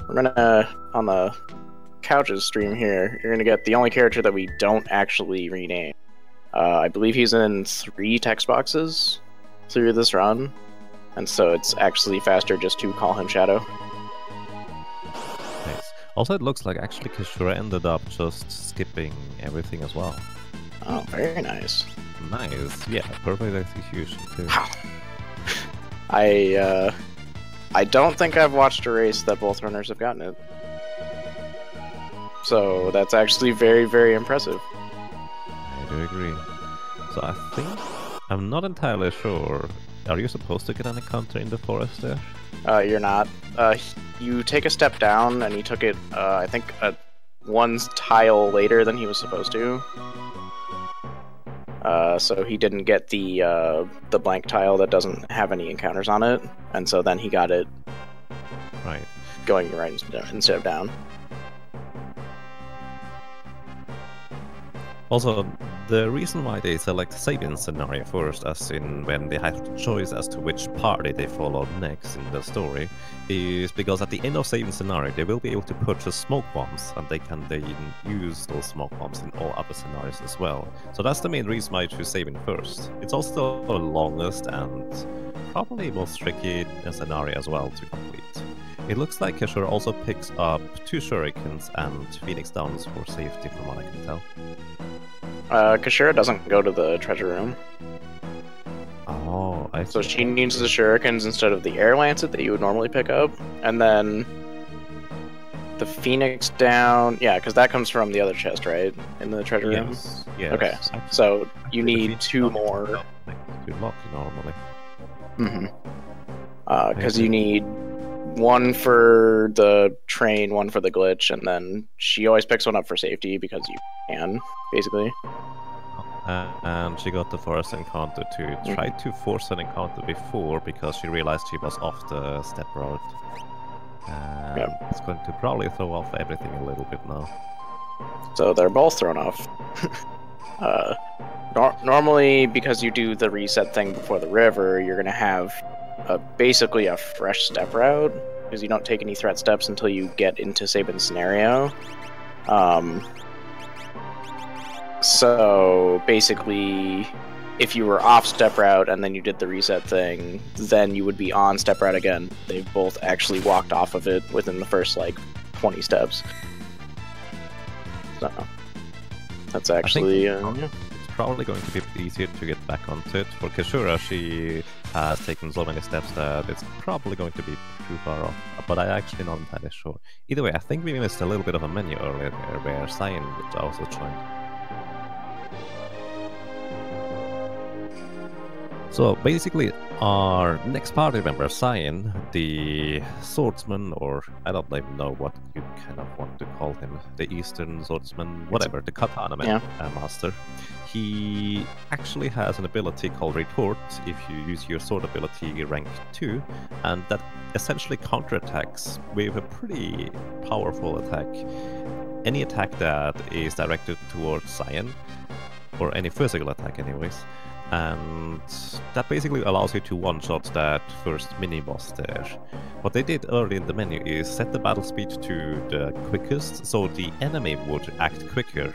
We're gonna, on the Couches stream here, you're gonna get the only character that we don't actually rename. I believe he's in 3 text boxes through this run, and so it's actually faster just to call him Shadow. Nice. Also, it looks like actually caeshura ended up just skipping everything as well. Oh, very nice. Nice. Yeah, perfect execution too. I don't think I've watched a race that both runners have gotten it. So that's actually very, very impressive. I do agree. So I think I'm not entirely sure. Are you supposed to get an encounter in the forest there? You're not. You take a step down, and he took it, I think, one tile later than he was supposed to. So he didn't get the blank tile that doesn't have any encounters on it, and so then he got it right going right instead of down. Also, the reason why they select Sabin's scenario first, as in when they have the choice as to which party they follow next in the story, is because at the end of Sabin's scenario they will be able to purchase smoke bombs, and they can then use those smoke bombs in all other scenarios as well. So that's the main reason why I choose Sabin first. It's also the longest and probably most tricky scenario as well to complete. It looks like caeshura also picks up 2 shurikens and Phoenix Downs for safety from what I can tell. caeshura doesn't go to the treasure room. Oh, I see. So she uses the shurikens instead of the air lancet that you would normally pick up, and then the Phoenix Down, yeah, because that comes from the other chest, right? In the treasure room? Yes. Okay, so you need 2 more. To lock normally. Mm-hmm. Because you need 1 for the train, 1 for the glitch, and then she always picks 1 up for safety because you can, basically. And she got the forest encounter to try to force an encounter before because she realized she was off the step road. And it's going to probably throw off everything a little bit now. So they're both thrown off. Normally, because you do the reset thing before the river, you're going to have basically a fresh step route, because you don't take any threat steps until you get into Sabin's scenario. So basically, if you were off step route and then you did the reset thing, then you would be on step route again. They've both actually walked off of it within the first, 20 steps. So, that's actually... It's probably going to be a bit easier to get back onto it. For Caeshura, she has taken so many steps that it's probably going to be too far off, but I'm actually not entirely sure. Either way, I think we missed a little bit of a menu earlier there where Cyan also joined. So basically, our next party member, Cyan, the swordsman, or I don't even know what you kind of want to call him, the Eastern swordsman, whatever, the katana master, he actually has an ability called Retort if you use your sword ability rank 2, and that essentially counterattacks with a pretty powerful attack. Any attack that is directed towards Cyan, or any physical attack anyways, and that basically allows you to one-shot that first mini-boss there. What they did early in the menu is set the battle speed to the quickest, so the enemy would act quicker.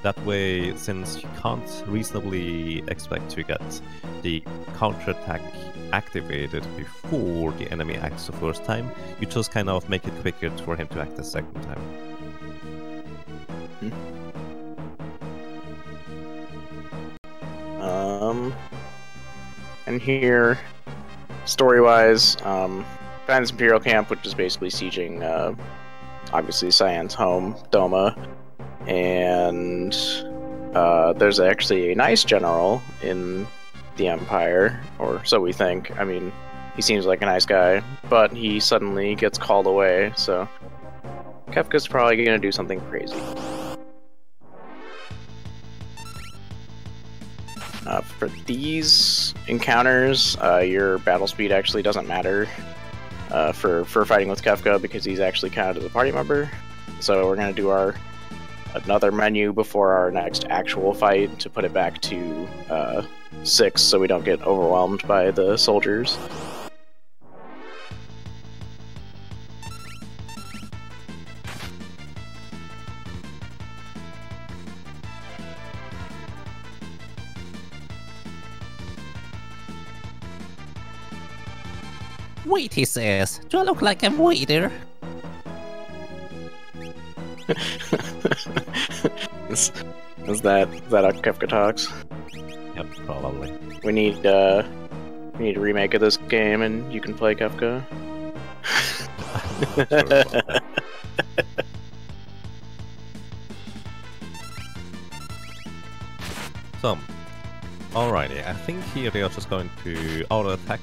That way, since you can't reasonably expect to get the counterattack activated before the enemy acts the first time, you just kind of make it quicker for him to act the second time. And here, story-wise, Fan's Imperial Camp, which is basically sieging, obviously, Cyan's home, Doma, and there's actually a nice general in the Empire, or so we think. I mean, he seems like a nice guy, but he suddenly gets called away, so Kefka's probably going to do something crazy. For these encounters, your battle speed actually doesn't matter for fighting with Kefka because he's actually counted as a party member. So we're going to do another menu before our next actual fight to put it back to 6 so we don't get overwhelmed by the soldiers. Wait, he says. Do I look like I'm waiter? Is that how Kefka talks? Yep, probably. We need a remake of this game, and you can play Kefka. So, alrighty, I think here they are just going to auto-attack.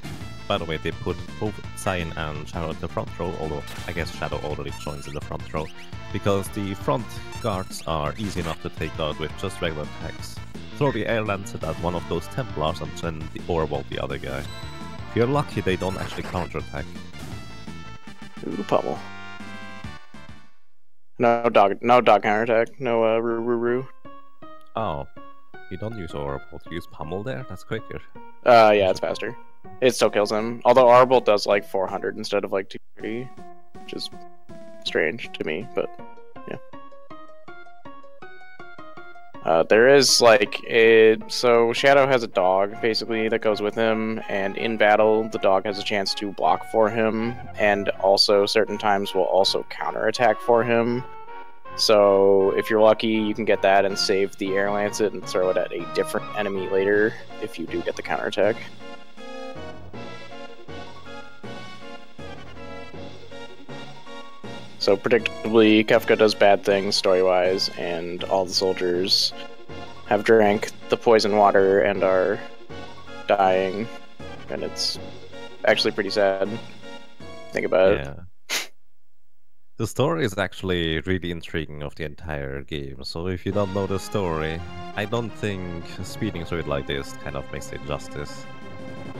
By the way, they put both Cyan and Shadow at the front row, although I guess Shadow already joins in the front row, because the front guards are easy enough to take out with just regular attacks. Throw the air lancet at one of those Templars and then the Orbolt the other guy. If you're lucky, they don't actually counterattack. Ooh, pummel. No dog counterattack. No roo. Oh, you don't use Orbolt, you use pummel there? That's quicker. Yeah, it's faster. It still kills him. Although Orbolt does like 400 instead of like 230, which is strange to me, but yeah. There is like so Shadow has a dog basically that goes with him, and in battle the dog has a chance to block for him, and also certain times will also counterattack for him. So if you're lucky, you can get that and save the air lancet and throw it at a different enemy later if you do get the counterattack. So predictably, Kefka does bad things story-wise, and all the soldiers have drank the poison water and are dying, and it's actually pretty sad. Think about it. The story is actually really intriguing of the entire game, so if you don't know the story, I don't think speeding through it like this kind of makes it justice.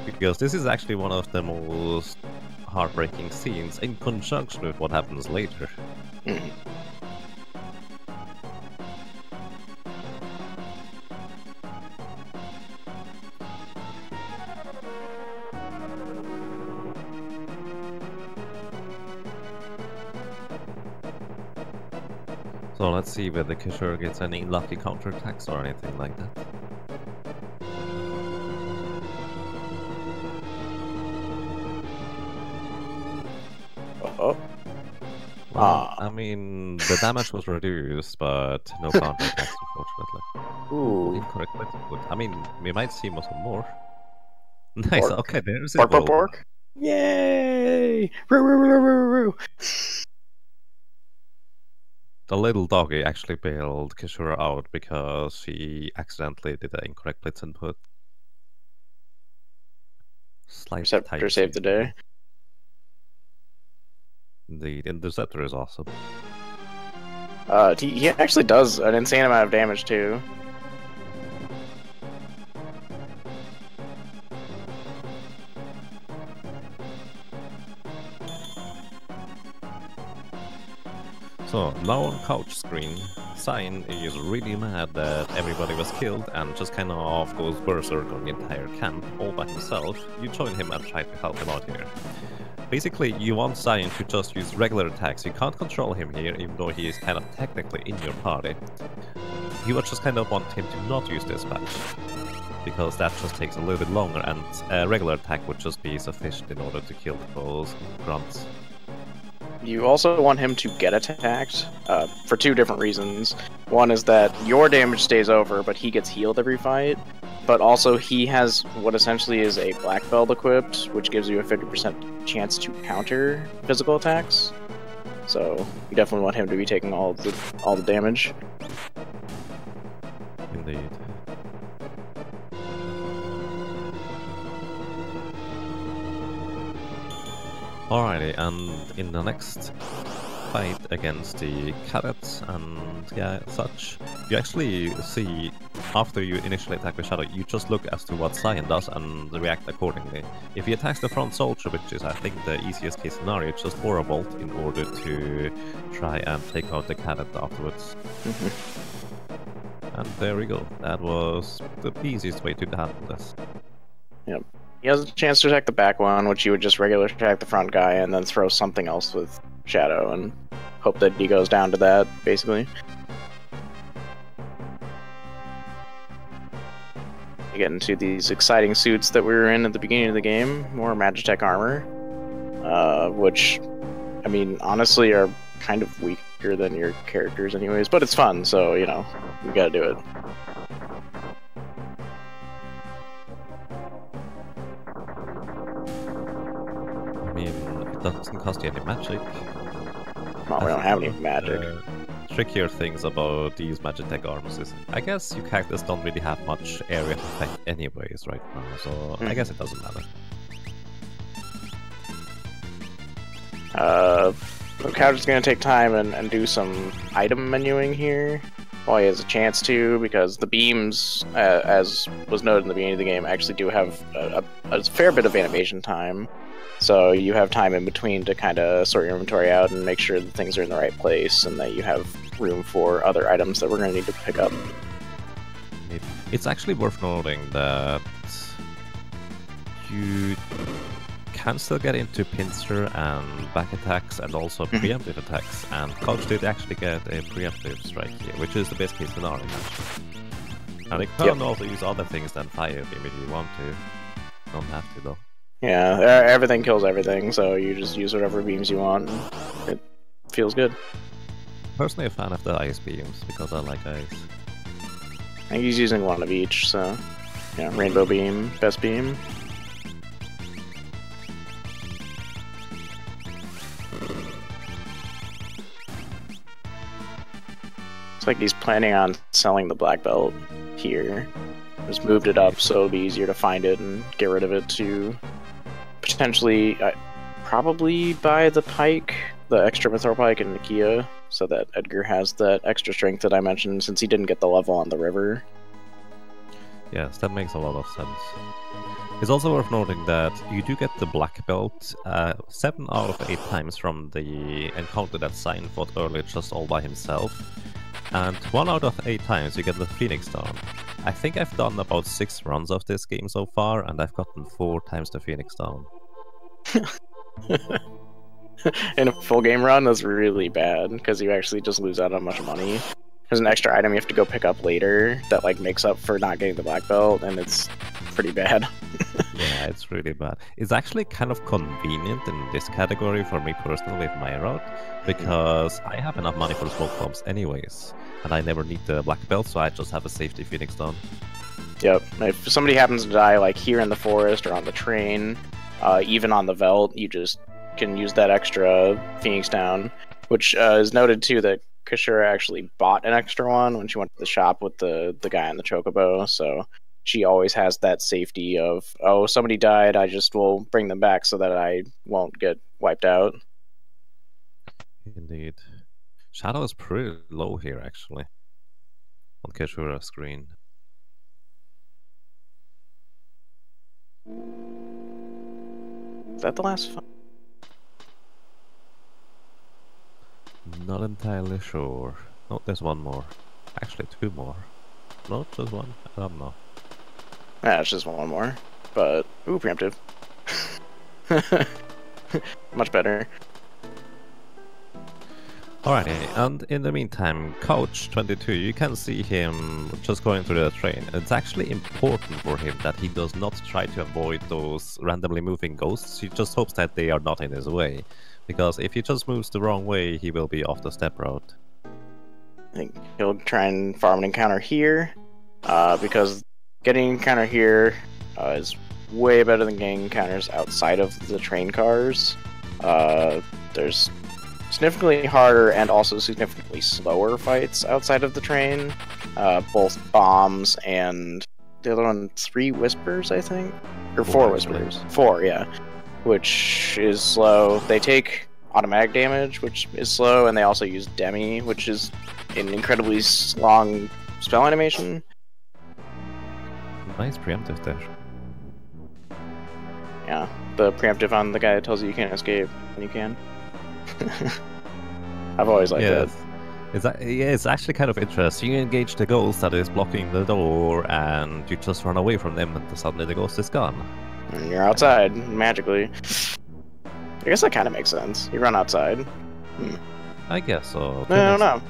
Because this is actually one of the most heartbreaking scenes in conjunction with what happens later. So let's see whether Caeshura gets any lucky counterattacks or anything like that. Oh. Well, I mean, the damage was reduced, but no counterattacks, unfortunately. Ooh. Incorrect let's put. I mean, we might see some more. Nice, Pork. okay, there's Pork, it. pork, pork. Yay! Roo, roo, roo, roo, roo. The little doggy actually bailed caeshura out because she accidentally did the incorrect blitz input. Slight Interceptor saved the day. Indeed, Interceptor is awesome. He actually does an insane amount of damage too. So, now on couch screen, Sign is really mad that everybody was killed and just kind of goes berserk on the entire camp all by himself. You join him and try to help him out here. Basically, you want Sign to just use regular attacks. You can't control him here, even though he is kind of technically in your party. You would just kind of want him to not use Dispatch, because that just takes a little bit longer, and a regular attack would just be sufficient in order to kill those grunts. You also want him to get attacked for two different reasons. One is that your damage stays over, but he gets healed every fight. But also he has what essentially is a black belt equipped, which gives you a 50% chance to counter physical attacks. So you definitely want him to be taking all the damage. Indeed. Alrighty, and in the next fight against the cadets and such, you actually see, after you initially attack with Shadow, you just look as to what Cyan does and react accordingly. If he attacks the front soldier, which is I think the easiest case scenario, just Aura Bolt in order to try and take out the cadet afterwards. And there we go, that was the easiest way to handle this. Yep. He has a chance to attack the back one, which you would just regularly attack the front guy and then throw something else with Shadow and hope that he goes down to that, basically. You get into these exciting suits that we were in at the beginning of the game, more Magitech armor, which, I mean, honestly are kind of weaker than your characters anyways, but it's fun, so, you know, you gotta do it. It doesn't cost you any magic. Well, we don't have any magic. Trickier things about these Magitech armors is, I guess you characters don't really have much area effect anyways right now, so I guess it doesn't matter. Couch is going to take time and do some item menuing here while he has a chance to, because the beams, as was noted in the beginning of the game, actually do have a fair bit of animation time. So you have time in between to kind of sort your inventory out and make sure that things are in the right place and that you have room for other items that we're going to need to pick up. It's actually worth noting that you can still get into pincer and back attacks and also preemptive attacks, and Couch did actually get a preemptive strike here, which is the best case scenario actually. And it can also use other things than fire beam if you want to. Don't have to though. Yeah, everything kills everything, so you just use whatever beams you want. It feels good. Personally a fan of the ice beams, because I like ice. I think he's using one of each, so... yeah, rainbow beam, best beam. Looks like he's planning on selling the black belt here. Just moved it up so it'll be easier to find it and get rid of it to... potentially, probably buy the pike, the extra Mithril pike and Nakia, so that Edgar has that extra strength that I mentioned since he didn't get the level on the river. Yes, that makes a lot of sense. It's also worth noting that you do get the black belt 7 out of 8 times from the encounter that Sign fought earlier just all by himself, and 1 out of 8 times you get the Phoenix Down. I think I've done about 6 runs of this game so far, and I've gotten 4 times the Phoenix Down. In a full game run, that's really bad, because you actually just lose out on a bunch of money. There's an extra item you have to go pick up later that like makes up for not getting the black belt, and it's pretty bad. Yeah, it's really bad. It's actually kind of convenient in this category for me personally with my route, because I have enough money for smoke bombs anyways, and I never need the black belt, so I just have a safety Phoenix down. Yep. If somebody happens to die, like here in the forest or on the train, even on the Veld, you just can use that extra Phoenix down, which is noted too that caeshura actually bought an extra one when she went to the shop with the guy on the chocobo, so she always has that safety of, oh, somebody died, I just will bring them back so that I won't get wiped out. Indeed. Shadow is pretty low here, actually, on caeshura's screen. Is that the last fight? Not entirely sure. No, there's one more. Actually, two more. No, just one. I don't know. Yeah, it's just one more. But, ooh, preemptive. Much better. Alrighty, and in the meantime, Couch 22, you can see him just going through the train. It's actually important for him that he does not try to avoid those randomly moving ghosts. He just hopes that they are not in his way, because if he just moves the wrong way, he will be off the step route. I think he'll try and farm an encounter here, because getting an encounter here is way better than getting encounters outside of the train cars. There's significantly harder and also significantly slower fights outside of the train. Both bombs and the other one, 3 whispers, I think? Or 4 whispers. 4, yeah. Which is slow. They take automatic damage, which is slow, and they also use Demi, which is an incredibly long spell animation. Nice preemptive there. Yeah, the preemptive on the guy that tells you can't escape when you can. I've always liked that. It's actually kind of interesting. You engage the ghost that is blocking the door, and you just run away from them, and suddenly the ghost is gone. And you're outside, magically. I guess that kind of makes sense. You run outside. I guess so. I don't know.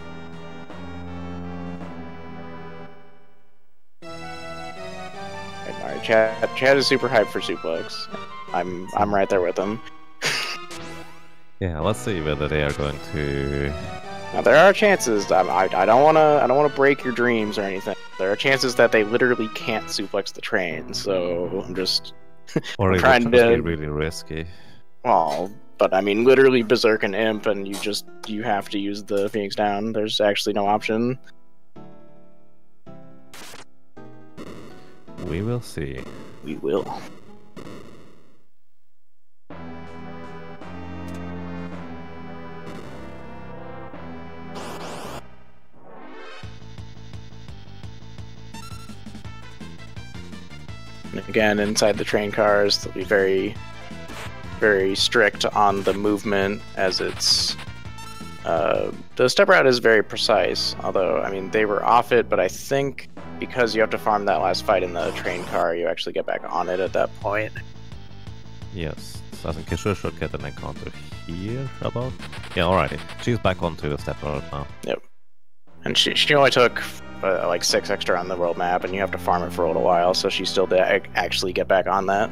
Alright, Chad is super hyped for Suplex. I'm right there with him. Yeah, let's see whether they are going to. Now there are chances. I don't wanna break your dreams or anything. There are chances that they literally can't suplex the train. So I'm just or trying to be really risky. Well, but I mean, literally Berserk and Imp, and you have to use the Phoenix down. There's actually no option. We will see. We will. And again, inside the train cars, they'll be very, very strict on the movement, as it's... the step route is very precise, although, I mean, they were off it, but I think because you have to farm that last fight in the train car, you actually get back on it at that point. Yes, so I think caeshura should get an encounter here, about? Yeah, alrighty. She's back onto the step route now. Yep. And she only took like 6 extra on the world map, and you have to farm it for a little while, so she still did actually get back on that.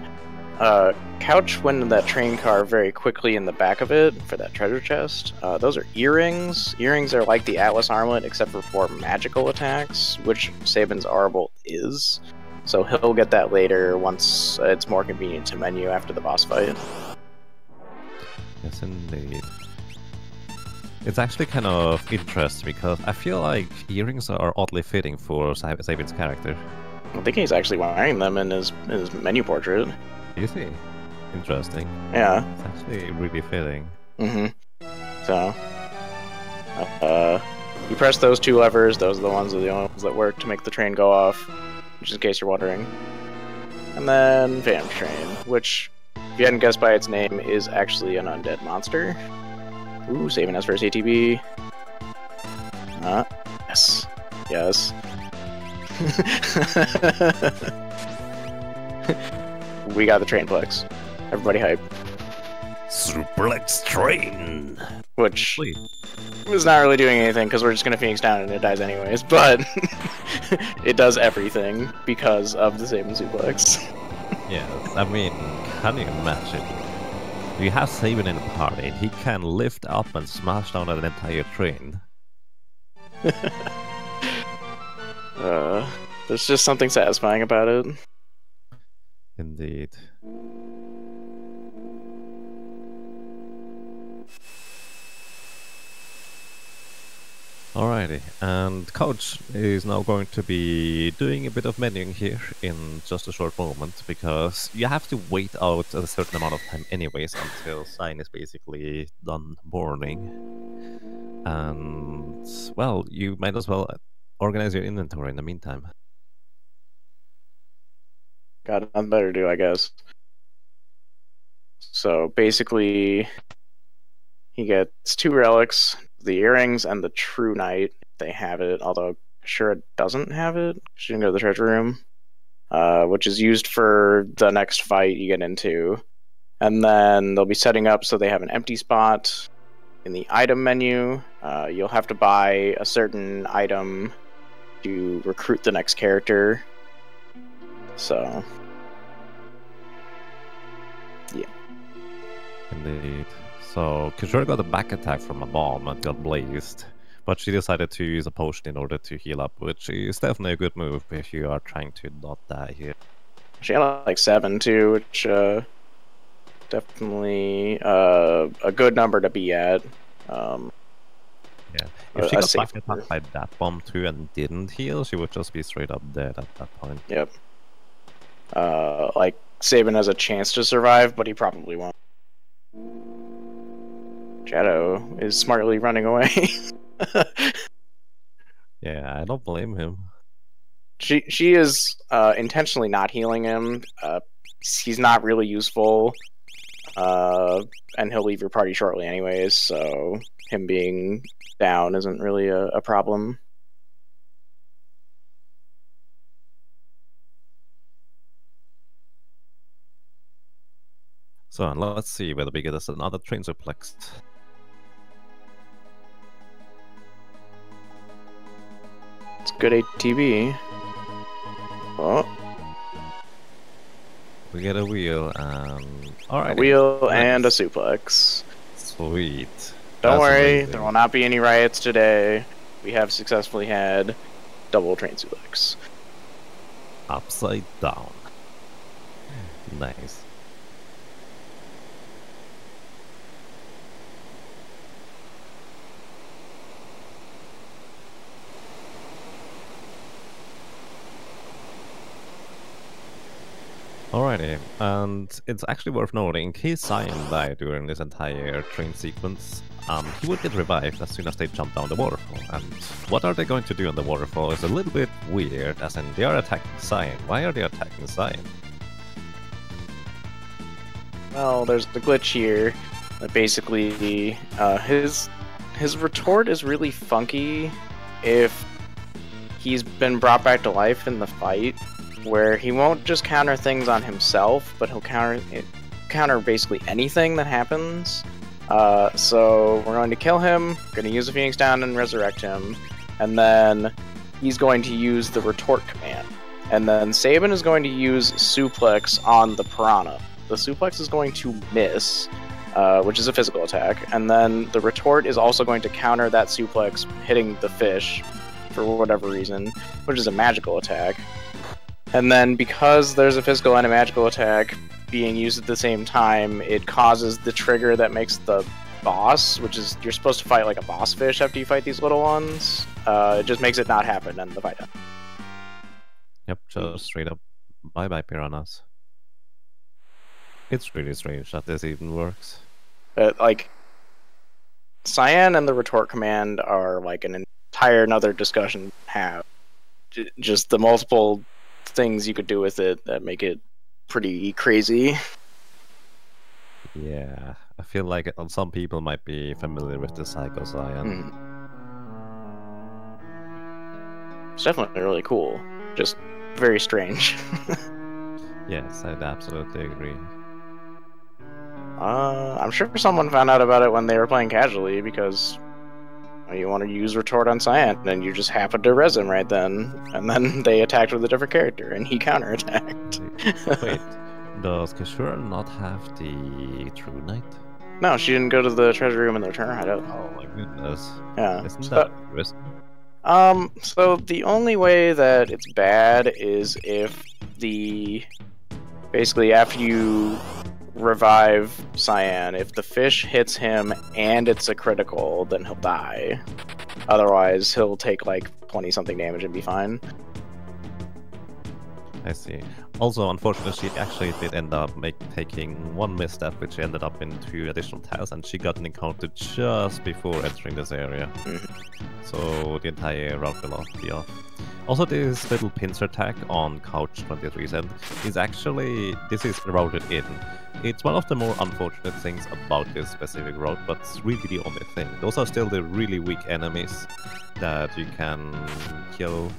Couch went in that train car very quickly in the back of it for that treasure chest. Those are earrings. Earrings are like the Atlas armlet, except for magical attacks, which Sabin's Arble is. So he'll get that later once it's more convenient to menu after the boss fight. Yes, indeed. It's actually kind of interesting because I feel like earrings are oddly fitting for Sabin's character. I think he's actually wearing them in his menu portrait. Is he? Interesting. Yeah. It's actually really fitting. So, you press those 2 levers. Those are the only ones that work to make the train go off, just in case you're wondering. And then Phantom Train, which, if you hadn't guessed by its name, is actually an undead monster. Ooh, saving us first ATB. Yes. Yes. We got the Trainplex. Everybody hype. Suplex Train! Which is not really doing anything, because we're just going to Phoenix down and it dies anyways, but it does everything because of the Sabin Suplex. Yes, I mean, can you imagine? You have Saban in the party, he can lift up and smash down an entire train. There's just something satisfying about it. Indeed. Alrighty, and Coach is now going to be doing a bit of menuing here in just a short moment, because you have to wait out a certain amount of time anyways until Sign is basically done mourning. And, well, you might as well organize your inventory in the meantime. Got nothing better to do, I guess. So basically, he gets 2 relics, the earrings and the True Knight, if they have it, although Shura doesn't have it. She didn't go to the treasure room, which is used for the next fight you get into. And then they'll be setting up so they have an empty spot in the item menu. You'll have to buy a certain item to recruit the next character. So, yeah. Indeed. So, caeshura got a back attack from a bomb and got blazed, but she decided to use a potion in order to heal up, which is definitely a good move if you are trying to not die here. She had like 7 too, which definitely a good number to be at. Yeah, if she got back attacked by that bomb too and didn't heal, she would just be straight up dead at that point. Yep. Like, Saban has a chance to survive, but he probably won't. Shadow is smartly running away. Yeah, I don't blame him. She is intentionally not healing him. He's not really useful, and he'll leave your party shortly anyways, so him being down isn't really a problem. So let's see whether we get us another train suplex. It's good ATB. Oh. We get a wheel and... Alright. A wheel and a suplex. Sweet. Don't worry, there will not be any riots today. We have successfully had double train suplex. Upside down. Nice. Alrighty, and it's actually worth noting, in case Cyan died during this entire train sequence, he would get revived as soon as they jump down the waterfall. And what are they going to do on the waterfall is a little bit weird, as in they are attacking Cyan. Why are they attacking Cyan? Well, there's the glitch here that basically his retort is really funky if he's been brought back to life in the fight, where he won't just counter things on himself, but he'll counter basically anything that happens. So we're going to kill him, going to use the Phoenix Down and resurrect him, and then he's going to use the retort command. And then Saban is going to use suplex on the Piranha. The suplex is going to miss, which is a physical attack, and then the retort is also going to counter that suplex hitting the fish for whatever reason, which is a magical attack. And then because there's a physical and a magical attack being used at the same time, it causes the trigger that makes the boss, which is you're supposed to fight like a boss fish after you fight these little ones. It just makes it not happen and the fight ends. Yep, just straight up bye-bye piranhas. It's really strange that this even works. Like, Cyan and the retort command are like an entire another discussion to have. Just the multiple things you could do with it that make it pretty crazy. Yeah, I feel like some people might be familiar with the Psycho Cyan. It's definitely really cool. Just very strange. Yes, I'd absolutely agree. I'm sure someone found out about it when they were playing casually, because you want to use retort on Cyan, and you just happened to res him right then, and then they attacked with a different character, and he counterattacked. Wait, Does caeshura not have the True Knight? No, she didn't go to the treasure room in the return hideout. Oh my goodness. Yeah. Isn't so, that interesting? So the only way that it's bad is if basically after you revive Cyan, if the fish hits him and it's a critical, then he'll die. Otherwise, he'll take like 20-something damage and be fine. I see. Also, unfortunately, she actually did end up taking one misstep, which ended up in 2 additional tasks, and she got an encounter just before entering this area. So the entire route will be off. Also, this little pincer attack on Couch 23's end is actually, this is routed in. It's one of the more unfortunate things about this specific route, but it's really the only thing. Those are still the really weak enemies that you can kill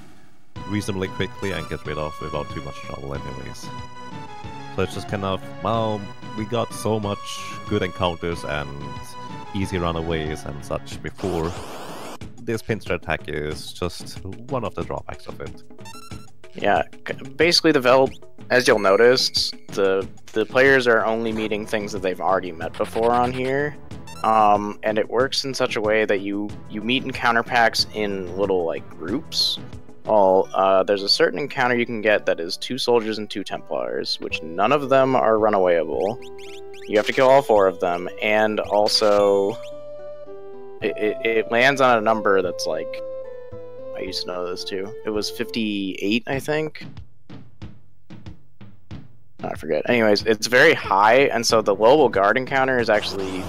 reasonably quickly and get rid of without too much trouble anyways. So it's just kind of, well, we got so much good encounters and easy runaways and such before. This pincer attack is just one of the drawbacks of it. Yeah, basically the Vel, as you'll notice, the players are only meeting things that they've already met before on here. And it works in such a way that you meet encounter packs in little like groups. There's a certain encounter you can get that is 2 soldiers and 2 Templars, which none of them are runawayable. You have to kill all 4 of them, and also it lands on a number that's like, I used to know this too. It was 58, I think. I forget. Anyways, it's very high, and so the Global Guard encounter is actually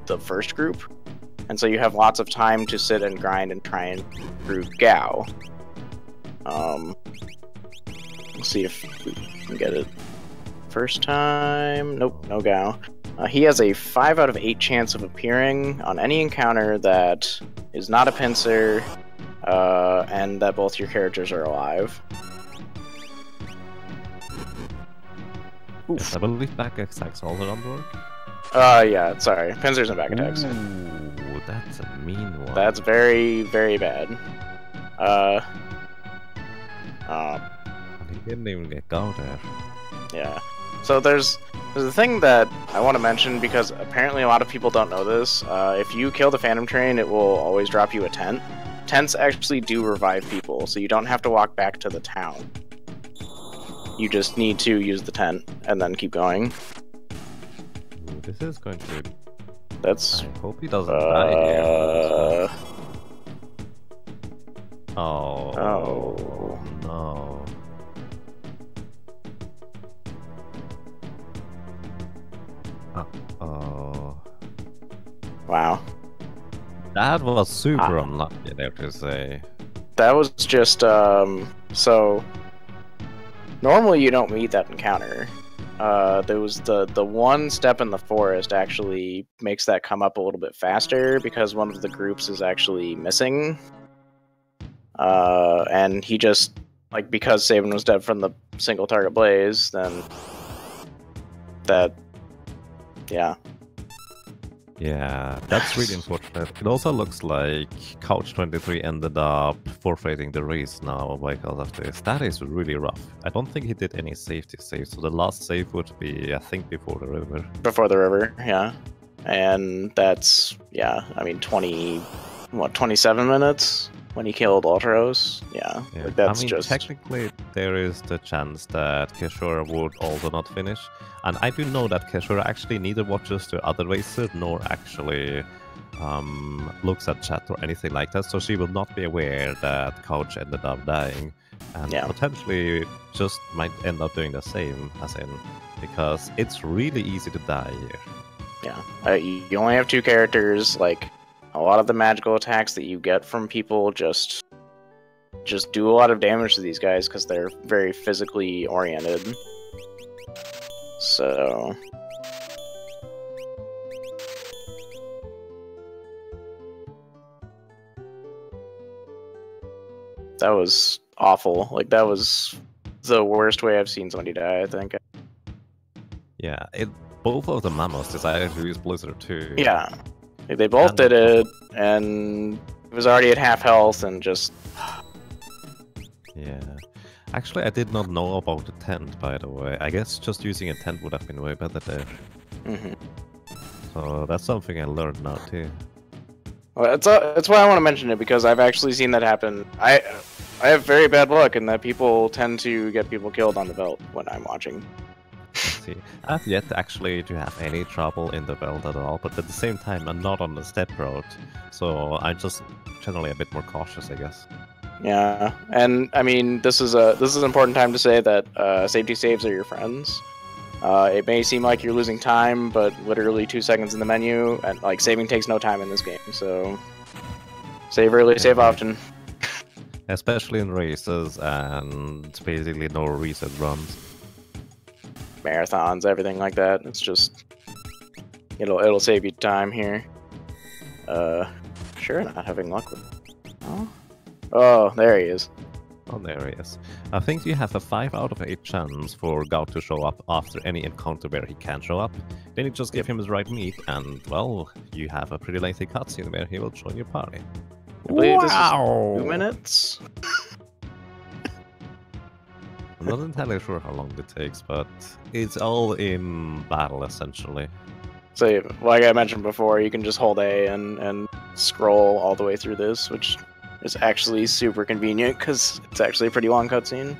the first group, and so you have lots of time to sit and grind and try and prove Gao. We'll see if we can get it. First time, nope, no Gao. He has a 5 out of 8 chance of appearing on any encounter that is not a pincer, and that both your characters are alive. Yes, I believe back attacks all around work. Yeah, sorry. Pincers and back attacks. Ooh, that's a mean one. That's very, very bad. He didn't even get Gao there. Yeah. So there's a thing that I want to mention because apparently a lot of people don't know this. If you kill the Phantom Train, it will always drop you a tent. Tents actually do revive people, so you don't have to walk back to the town. You just need to use the tent and then keep going. Ooh, this is going to... That's... I hope he doesn't die here. Oh no. Uh-oh. Wow. That was super unlucky, there to say. That was just, so... Normally you don't meet that encounter. There was the one step in the forest actually makes that come up a little bit faster because one of the groups is actually missing. And he just, like, because Sabin was dead from the single target blaze, then that, yeah. Yeah, that's really unfortunate. It also looks like Couch 23 ended up forfeiting the race now because of this. That is really rough. I don't think he did any safety saves, so the last save would be, I think, before the river. Before the river, yeah. And that's, yeah, I mean, 27 minutes when he killed Ultros? Yeah, Yeah. like that's I mean, just... technically, there is the chance that caeshura would also not finish. And I do know that caeshura actually neither watches the other racer nor actually looks at chat or anything like that, so she will not be aware that Couch ended up dying, and potentially just might end up doing the same as in, because it's really easy to die here. Yeah, you only have 2 characters. Like, a lot of the magical attacks that you get from people just do a lot of damage to these guys because they're very physically oriented. So... that was awful. Like, that was the worst way I've seen somebody die, I think. Yeah, both of the Mamos decided to use Blizzard too. Yeah. They both did it, and it was already at half health, and just... Yeah. Actually, I did not know about tent, by the way. I guess just using a tent would have been way better there. Mm-hmm. So that's something I learned now too. Well, that's why I want to mention it, because I've actually seen that happen. I have very bad luck in that people tend to get people killed on the belt when I'm watching. See, I've yet actually to have any trouble in the belt at all, but at the same time I'm not on the step road, so I'm just generally a bit more cautious, I guess. Yeah, and I mean, this is an important time to say that safety saves are your friends. It may seem like you're losing time, but literally 2 seconds in the menu, and like saving takes no time in this game. So save early, save often. Especially in races and basically no reset runs. Marathons, everything like that. It's just it'll save you time here. Sure, not having luck with. Oh, there he is. Oh, there he is. I think you have a 5 out of 8 chance for Gout to show up after any encounter where he can show up. Then you just give him his right meat, and well, you have a pretty lengthy cutscene where he will join your party. I believe this is 2 minutes. I'm not entirely sure how long it takes, but it's all in battle essentially. So, like I mentioned before, you can just hold A and scroll all the way through this, which is actually super convenient because it's actually a pretty long cutscene.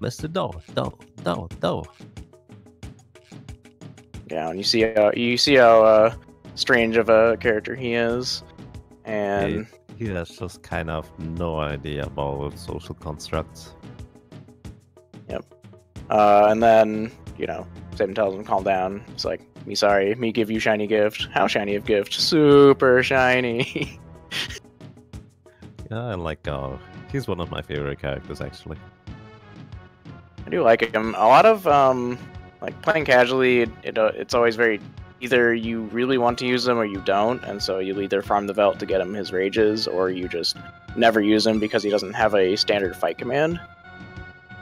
Mr. Do. Yeah, and you see how strange of a character he is, and he has just kind of no idea about social constructs. Yep. And then Satan tells him calm down. It's like, me sorry, me give you shiny gift. How shiny of gift? Super shiny. Yeah, I like he's one of my favorite characters actually. I do like him. A lot of like playing casually, it's always very either you really want to use him or you don't, and so you'll either farm the Velt to get him his rages, or you just never use him because he doesn't have a standard fight command.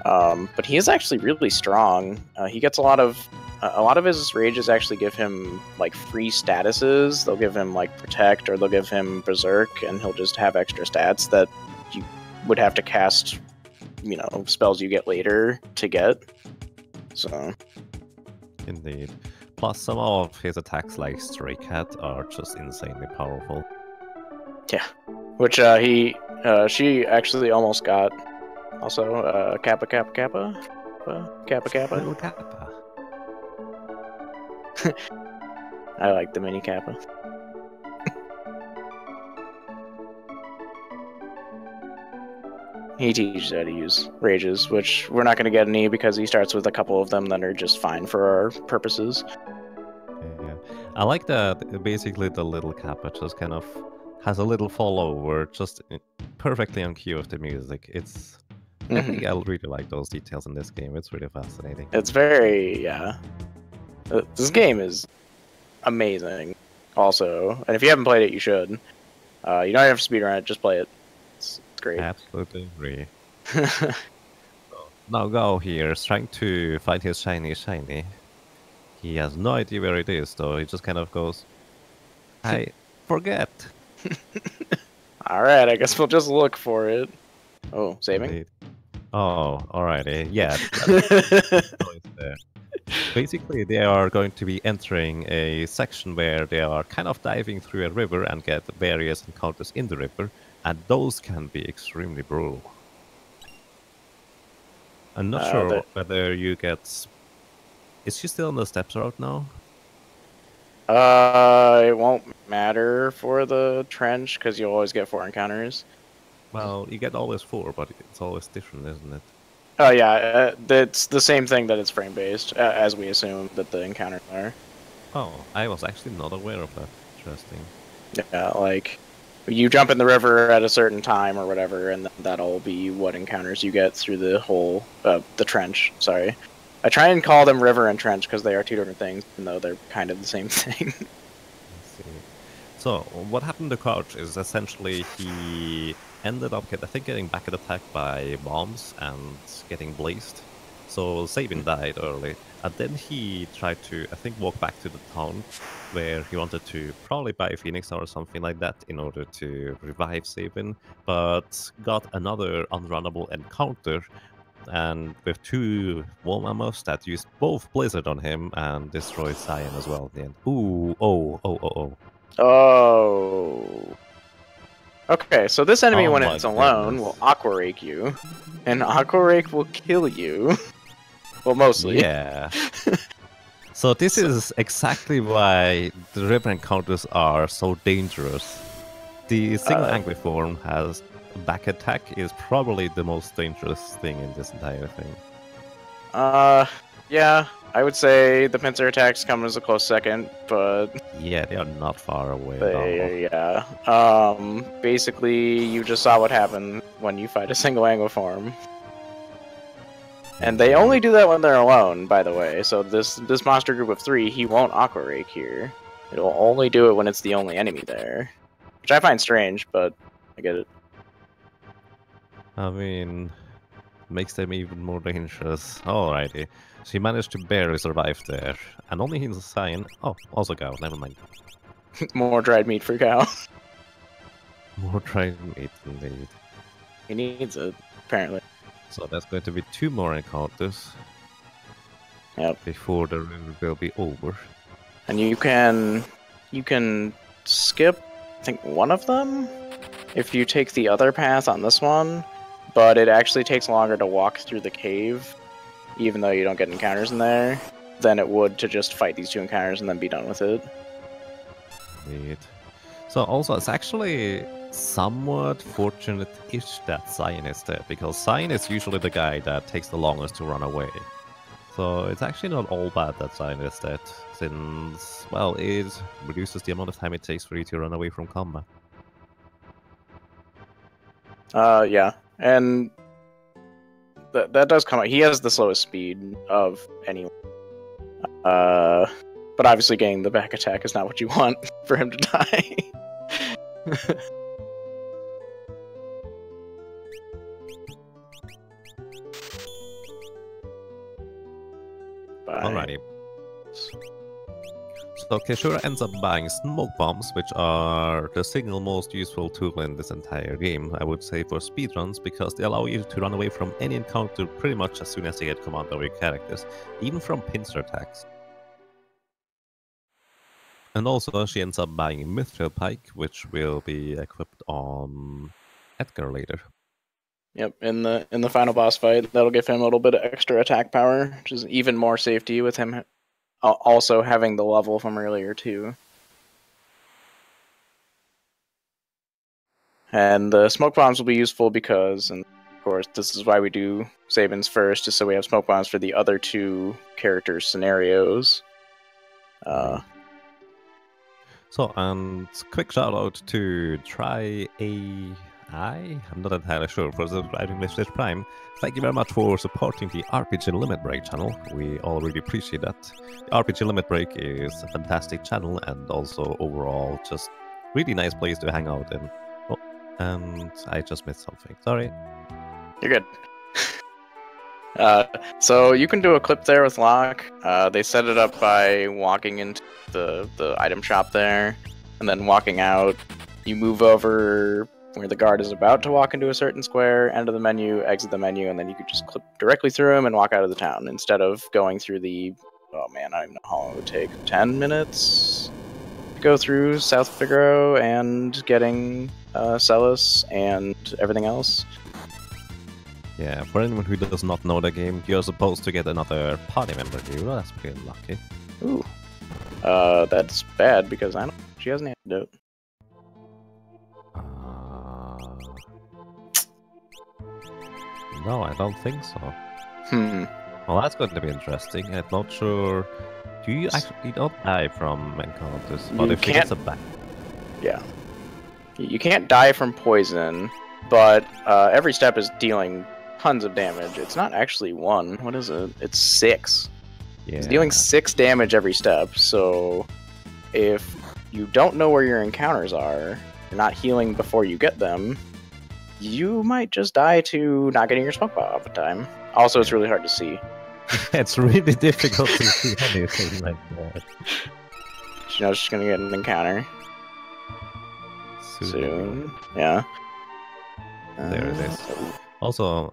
But he is actually really strong. He gets a lot of his rages actually give him like free statuses. They'll give him like protect, or they'll give him berserk, and he'll just have extra stats that you would have to cast, spells you get later to get. So. Indeed. Plus, some of his attacks, like Stray Cat, are just insanely powerful. Yeah, which she actually almost got. Also, Kappa. Little Kappa. I like the mini Kappa. He teaches how to use rages, which we're not going to get any because he starts with a couple of them that are just fine for our purposes. Yeah. I like that basically the little Kappa just kind of has a little follower just perfectly on cue of the music. I think I really like those details in this game. It's really fascinating. It's very, this game is amazing also. And if you haven't played it, you should. You don't have to speedrun it, just play it. It's great. Absolutely agree. Now Go here is trying to find his shiny. He has no idea where it is, though. He just kind of goes, I forget. Alright, I guess we'll just look for it. Oh, saving? Indeed. Oh, alrighty. Yeah. There. Basically, they are going to be entering a section where they are kind of diving through a river and get various encounters in the river, and those can be extremely brutal. I'm not sure whether you get... Is she still on the steps route now? It won't matter for the trench, because you'll always get 4 encounters. Well, you get always 4, but it's always different, isn't it? Oh yeah, it's the same thing that it's frame-based, as we assume that the encounters are. Oh, I was actually not aware of that. Interesting. Yeah, like, you jump in the river at a certain time or whatever, and that'll be what encounters you get through the whole, the trench, sorry. I try and call them river and trench because they are 2 different things, even though they're kind of the same thing. I see. So, what happened to Couch is essentially he ended up, I think, getting back attacked by bombs and getting blazed. So Sabin died early, and then he tried to, I think, walk back to the town where he wanted to probably buy a Phoenix or something like that in order to revive Sabin, but got another unrunnable encounter, and with two wall mammals that used both Blizzard on him and destroyed Cyan as well at the end. Ooh, oh. Oh. Okay, so this enemy, Oh when my it's alone, goodness. will Aqua Rake you, and Aqua Rake will kill you. Well, mostly. Yeah. So this is exactly why the river encounters are so dangerous. The single angry form has a back attack is probably the most dangerous thing in this entire thing. Yeah, I would say the pincer attacks come as a close second, but Yeah, they are not far away at all. yeah. Basically, you just saw what happened when you fight a single angler form. And they only do that when they're alone, by the way. So this monster group of 3, he won't Aqua Rake here. It'll only do it when it's the only enemy there. Which I find strange, but I get it. I mean, makes them even more dangerous. Alrighty. She managed to barely survive there. And only his Cyan. Oh, also Gao, never mind. More dried meat for Cal. More dried meat indeed. He needs it, apparently. So that's going to be 2 more encounters. Yep. Before the river will be over. And you can skip, I think, one of them if you take the other path on this one, but it actually takes longer to walk through the cave, even though you don't get encounters in there, than it would to just fight these 2 encounters and then be done with it. Indeed. So also, it's actually somewhat fortunate-ish that Cyan is dead, because Cyan is usually the guy that takes the longest to run away. So it's actually not all bad that Cyan is dead, since, well, it reduces the amount of time it takes for you to run away from combat. Yeah, and that does come out. He has the slowest speed of anyone. But obviously getting the back attack is not what you want for him to die. Alrighty. So caeshura ends up buying smoke bombs, which are the single most useful tool in this entire game, I would say, for speedruns, because they allow you to run away from any encounter pretty much as soon as you get command over your characters, even from pincer attacks. And also, she ends up buying a mithril pike, which will be equipped on Edgar later. Yep, in the final boss fight, that'll give him a little bit of extra attack power, which is even more safety with him also having the level from earlier too. And the smoke bombs will be useful because, and of course, this is why we do Sabin's first, just so we have smoke bombs for the other 2 characters' scenarios. So, and quick shout out to I'm not entirely sure for subscribing to Twitch Prime. Thank you very much for supporting the RPG Limit Break channel. We all really appreciate that. The RPG Limit Break is a fantastic channel and also overall just really nice place to hang out in. Oh, and I just missed something. Sorry. You're good. So you can do a clip there with Locke. They set it up by walking into the item shop there, and then walking out. You move over where the guard is about to walk into a certain square, enter the menu, exit the menu, and then you could just clip directly through him and walk out of the town instead of going through the, oh man, I don't even know how long it would take, 10 minutes to go through South Figaro and getting Celis and everything else. Yeah, for anyone who does not know the game, you're supposed to get another party member here. Well, that's pretty lucky. Ooh. That's bad because she has an antidote. No, I don't think so. Well, that's going to be interesting. I'm not sure. Do you actually don't die from encounters? But if you get a back. Yeah. You can't die from poison, but every step is dealing tons of damage. It's not actually 1. What is it? It's 6. Yeah. It's dealing 6 damage every step, so if you don't know where your encounters are, you're not healing before you get them, you might just die to not getting your smoke bomb all the time. Also, it's really hard to see. It's really difficult to see anything like that. She knows she's gonna get an encounter soon. Yeah. There it is. Also,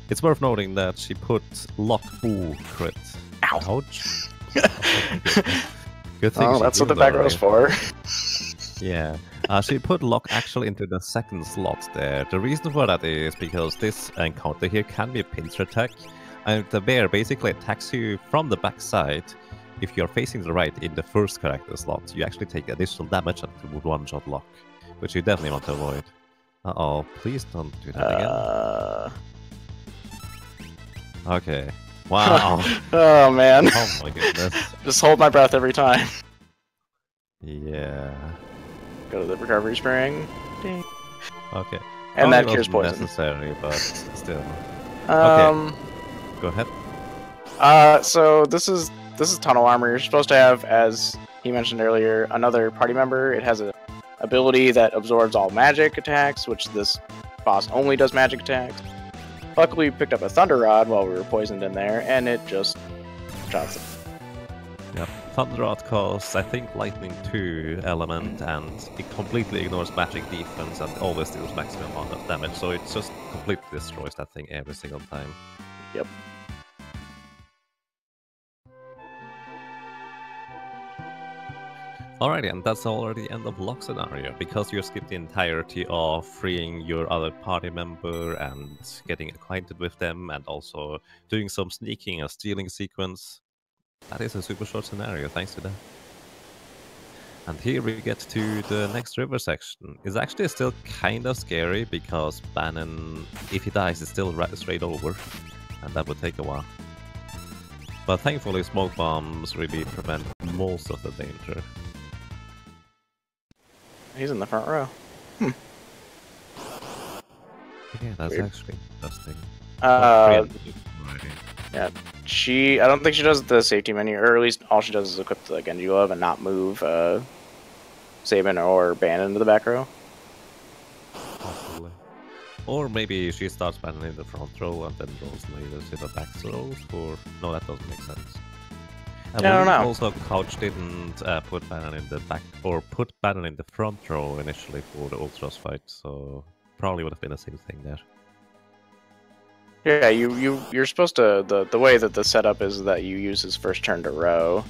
it's worth noting that she put lock ooh crit. Ouch. Good thing. Oh, that's what the back row's for. Yeah. She put lock actually into the second slot there. The reason for that is because this encounter here can be a pincer attack, and the bear basically attacks you from the backside. If you're facing the right in the first character slot, you actually take additional damage and would one-shot lock, which you definitely want to avoid. Uh-oh, please don't do that again. Okay. Wow. Oh, man. Oh my goodness. Just hold my breath every time. Yeah. Go to the recovery spring. Ding. Okay. And that cures poison. Necessary, but still. Okay. Go ahead. So this is tunnel armor. You're supposed to have, as he mentioned earlier, another party member. It has a ability that absorbs all magic attacks, which this boss only does magic attacks. Luckily, we picked up a Thunder Rod while we were poisoned in there, and it just shots it. Yep. Thunder Rod costs, I think, Lightning 2 element, and it completely ignores magic defense and always deals maximum amount of damage, so it just completely destroys that thing every single time. Yep. Alrighty, and that's already the end of lock scenario, because you skipped the entirety of freeing your other party member and getting acquainted with them, and also doing some sneaking and stealing sequence. That is a super short scenario, thanks to that. And here we get to the next river section. It's actually still kind of scary, because Bannon, if he dies, is still straight over, and that would take a while. But thankfully, smoke bombs really prevent most of the danger. He's in the front row. Yeah, that's Weird. actually interesting. Yeah, I don't think she does the safety menu, or at least all she does is equip the Genji Glove and not move Sabin or Ban into the back row. Possibly. Or maybe she starts Bannon in the front row and then rolls later to the back rows, or... No, that doesn't make sense. I don't know. Also, Couch didn't put Bannon in the back, or put Bannon in the front row initially for the Ultras fight, so probably would have been the same thing there. Yeah, you're supposed to, the way that the setup is that you use his first turn to row,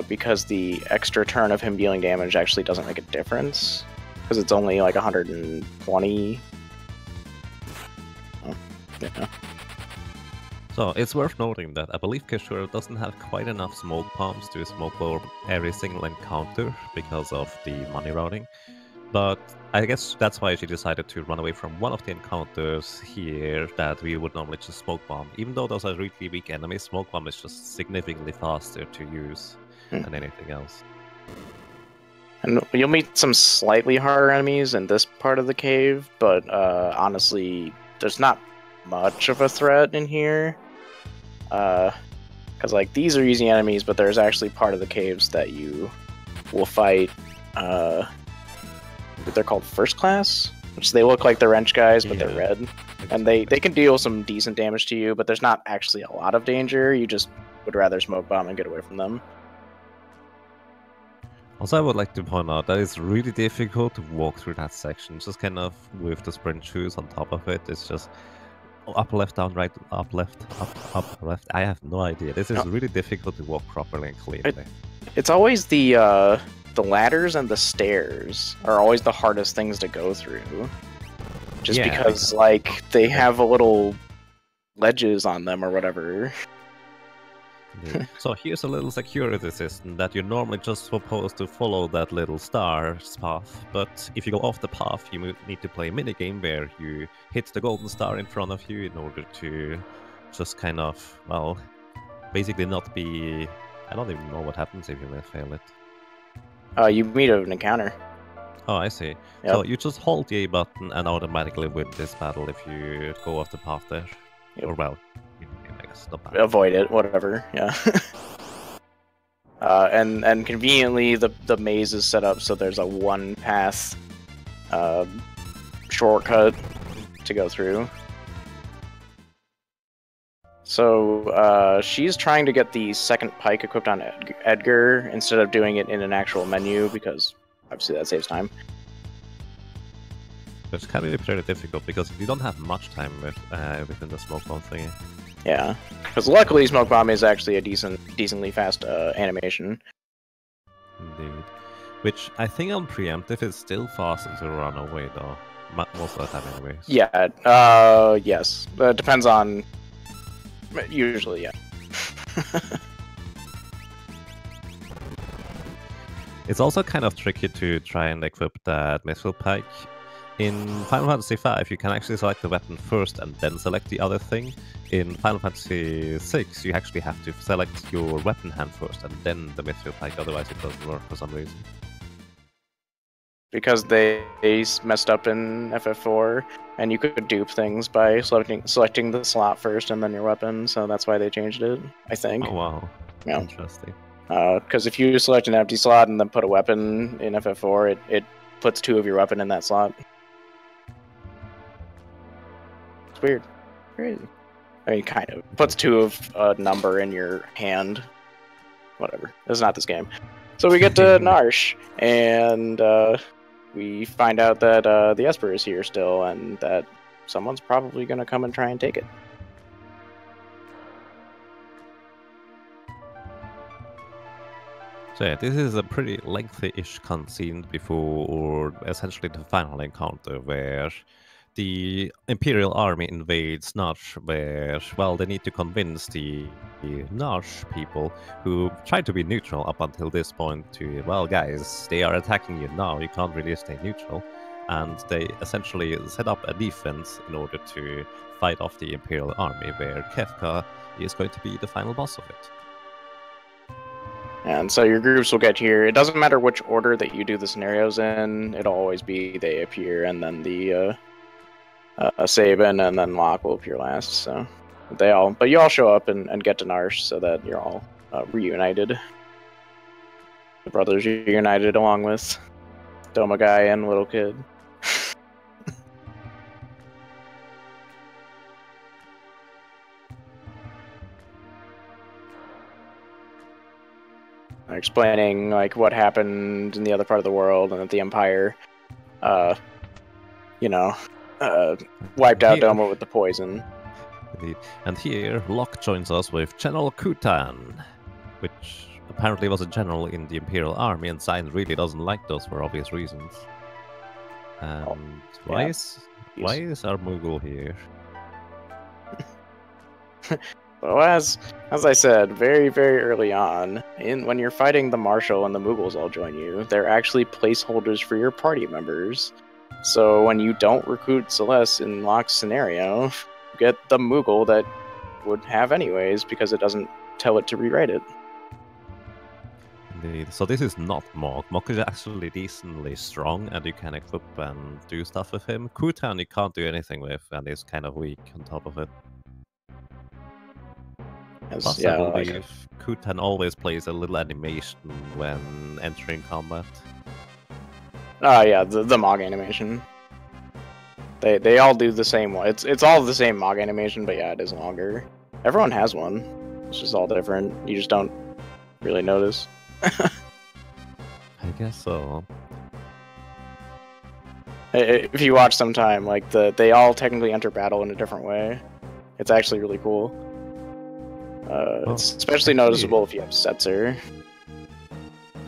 because the extra turn of him dealing damage actually doesn't make a difference, because it's only like 120. Oh, yeah. So it's worth noting that I believe caeshura doesn't have quite enough smoke bombs to smoke over every single encounter because of the money routing. But I guess that's why she decided to run away from one of the encounters here that we would normally just smoke bomb. Even though those are really weak enemies, smoke bomb is just significantly faster to use than anything else. And you'll meet some slightly harder enemies in this part of the cave, but honestly, there's not much of a threat in here. Because like these are easy enemies, but there's actually part of the caves that you will fight. They're called first class, which they look like the wrench guys, but they're red, and they can deal some decent damage to you, but there's not actually a lot of danger. You just would rather smoke bomb and get away from them. Also, I would like to point out that it's really difficult to walk through that section, just kind of with the sprint shoes on top of it. It's just up, left, down, right, up, left, up, left. I have no idea. This is really difficult to walk properly and cleanly. It's always the ladders and the stairs are always the hardest things to go through. Just because, like, they have a little ledges on them or whatever. So here's a little security system that you're normally just supposed to follow that little star's path, but if you go off the path, you need to play a minigame where you hit the golden star in front of you in order to just kind of, well, basically not be... I don't even know what happens if you may fail it. You meet an encounter. Oh, I see. Yep. So you just hold the A button and automatically win this battle if you go off the path there. Yep. Or well, I guess not bad. Avoid it, whatever. Yeah. And conveniently, the maze is set up so there's a one path shortcut to go through. So she's trying to get the second pike equipped on Edgar instead of doing it in an actual menu because obviously that saves time. It's kind of pretty difficult because you don't have much time within the smoke bomb thing. Yeah, because luckily smoke bomb is actually a decently fast animation. Indeed. Which I think on preemptive is still faster to run away though. Most of the time anyways. Yeah, yes. It depends on... Usually, yeah. It's also kind of tricky to try and equip that missile pike. In Final Fantasy V, you can actually select the weapon first and then select the other thing. In Final Fantasy VI, you actually have to select your weapon hand first and then the missile pike, otherwise it doesn't work for some reason. Because they messed up in FF4, and you could dupe things by selecting the slot first and then your weapon, so that's why they changed it, I think. Oh wow, yeah. Interesting. Because if you select an empty slot and then put a weapon in FF4, it puts 2 of your weapon in that slot. It's weird. Crazy. I mean, kind of. It puts 2 of a number in your hand. Whatever. It's not this game. So we get to Narshe, and we find out that the Esper is here still, and that someone's probably going to come and try and take it. So yeah, this is a pretty lengthy-ish cutscene before essentially the final encounter where the Imperial Army invades Narshe, where, well, they need to convince the Narshe people who try to be neutral up until this point to, well, guys, they are attacking you now, you can't really stay neutral. And they essentially set up a defense in order to fight off the Imperial Army, where Kefka is going to be the final boss of it. And so your groups will get here. It doesn't matter which order that you do the scenarios in, it'll always be they appear, and then the Sabin and then Locke will appear last. So but you all show up and get to Narshe so that you're all reunited. The brothers reunited along with Doma Guy and Little Kid. Explaining like what happened in the other part of the world and that the Empire, wiped out Doma with the poison. Indeed. And here, Locke joins us with General Kutan, which apparently was a general in the Imperial Army, and Zain really doesn't like those for obvious reasons. And why is our Moogle here? Well, as I said, very, very early on, when you're fighting the Marshal and the Moogles all join you, they're actually placeholders for your party members. So when you don't recruit Celeste in Locke's scenario, you get the Moogle that would have anyways, because it doesn't tell it to rewrite it. Indeed. So this is not Mog. Mog is actually decently strong, and you can equip and do stuff with him. Kutan you can't do anything with, and is kind of weak on top of it. Plus, I believe Kutan always plays a little animation when entering combat. Oh yeah, the Mog animation. They all do the same one. It's all the same Mog animation, but yeah, it is longer. Everyone has one. It's just all different. You just don't really notice. I guess so. If you watch sometime, like they all technically enter battle in a different way. It's actually really cool. It's especially noticeable if you have Setzer.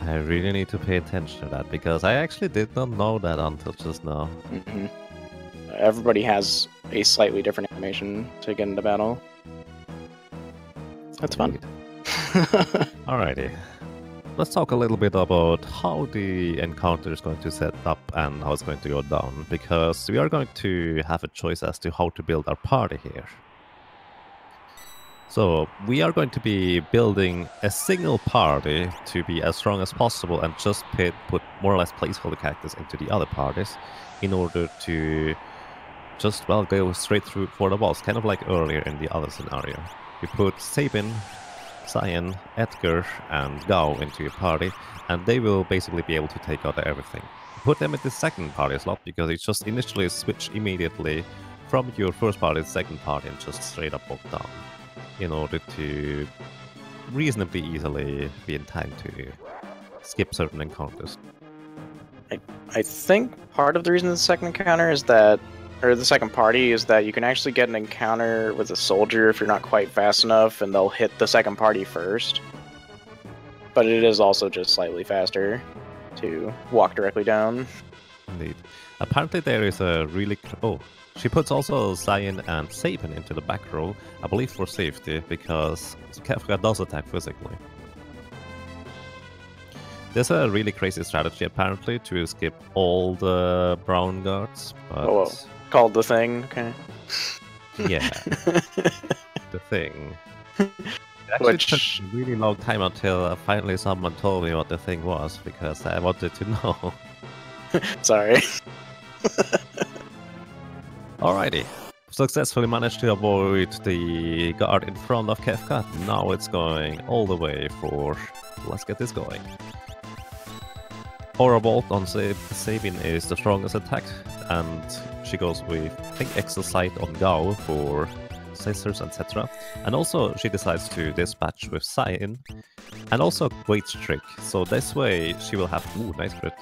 I really need to pay attention to that, because I actually did not know that until just now. Mm-hmm. Everybody has a slightly different animation to get into battle. That's fun. Alrighty. Let's talk a little bit about how the encounter is going to set up and how it's going to go down, because we are going to have a choice as to how to build our party here. So, we are going to be building a single party to be as strong as possible and just put more or less placeholder characters into the other parties in order to just, well, go straight through for the boss, kind of like earlier in the other scenario. We put Sabin Cyan, Edgar, and Gao into your party, and they will basically be able to take out everything. Put them in the second party slot because it just initially switch immediately from your first party to second party and just straight up walk down in order to reasonably easily be in time to skip certain encounters. I think part of the reason the second encounter is that, or the second party is that you can actually get an encounter with a soldier if you're not quite fast enough, and they'll hit the second party first. But it is also just slightly faster to walk directly down. Indeed. Apparently there is a really... Oh, she puts also Cyan and Sabin into the back row, I believe for safety, because Kefka does attack physically. There's a really crazy strategy apparently to skip all the brown guards, but... Oh, called the thing, okay. Yeah. The thing. It actually took a really long time until finally someone told me what the thing was, because I wanted to know. Sorry. Alrighty. Successfully managed to avoid the guard in front of Kefka. Now it's going all the way for... Let's get this going. Aura Bolt on Sabin is the strongest attack, and she goes with, I think, Extra Sight on Gao for scissors, etc. And also she decides to dispatch with Cyan, and also Great Trick. So this way she will have, ooh, nice crit,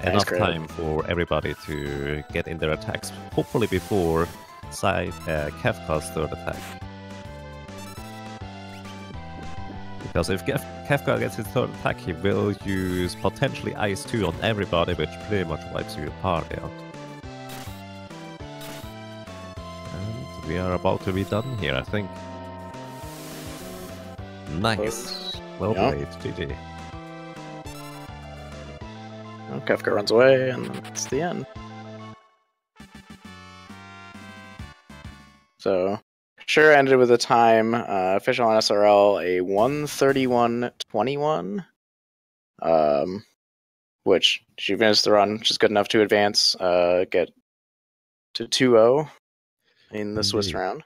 enough time for everybody to get in their attacks, hopefully before Kefka's third attack. Because if Kefka gets his third attack, he will use potentially Ice 2 on everybody, which pretty much wipes your party out. And we are about to be done here, I think. Nice. Well played, GG. Well, Kefka runs away, and it's the end. So... Sure ended with a time, official on SRL, a 1:31.21, which she finished the run, which is good enough to advance, get to 2-0 in the Swiss round.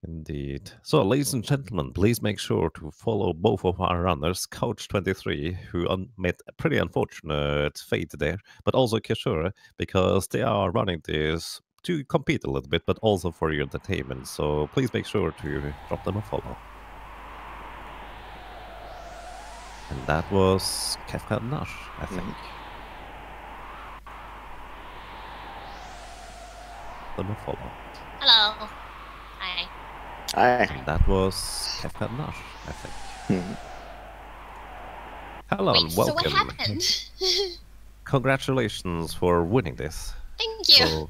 Indeed. So, ladies and gentlemen, please make sure to follow both of our runners, Couch23, who met a pretty unfortunate fate there, but also caeshura, because they are running this to compete a little bit, but also for your entertainment. So please make sure to drop them a follow. And that was Kefka and Nash, I think. Drop them a follow. Hello. Hi. Hi. And that was Kefka and Nash, I think. Hello and welcome. So what happened? Congratulations for winning this. Thank you. So,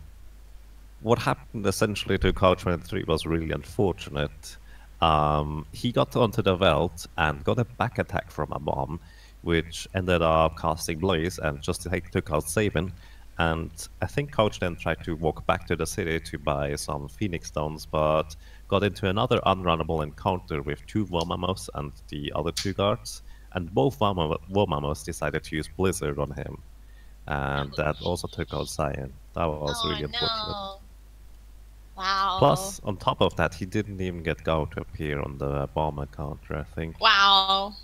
what happened essentially to Couch23 was really unfortunate. He got onto the Veld and got a back attack from a bomb, which ended up casting Blaze and just took out Sabin. And I think Couch then tried to walk back to the city to buy some Phoenix Stones, but got into another unrunnable encounter with two Womamos and the other two guards. And both Womamos decided to use Blizzard on him. And that also took out Cyan. That was really unfortunate. Wow. Plus, on top of that, he didn't even get Gao to appear on the bomb encounter, I think. Wow.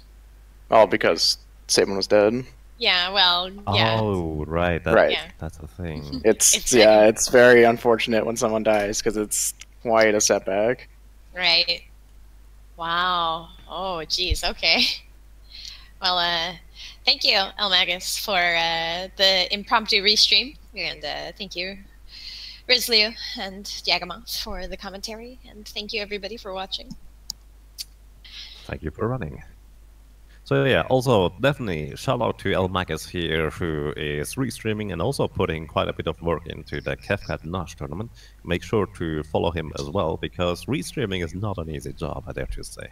Oh, because Sabin was dead. Yeah, well, yeah. Oh, right. That's a thing. It's very unfortunate when someone dies, because it's quite a setback. Right. Wow. Oh, geez, okay. Well, thank you, Elmagus, for the impromptu restream, and thank you, Rizliu and Diagamoth, for the commentary, and thank you everybody for watching. Thank you for running. So yeah, also definitely shout out to Elmagus here, who is restreaming and also putting quite a bit of work into the Kefka Narshe Tournament. Make sure to follow him as well, because restreaming is not an easy job, I dare to say.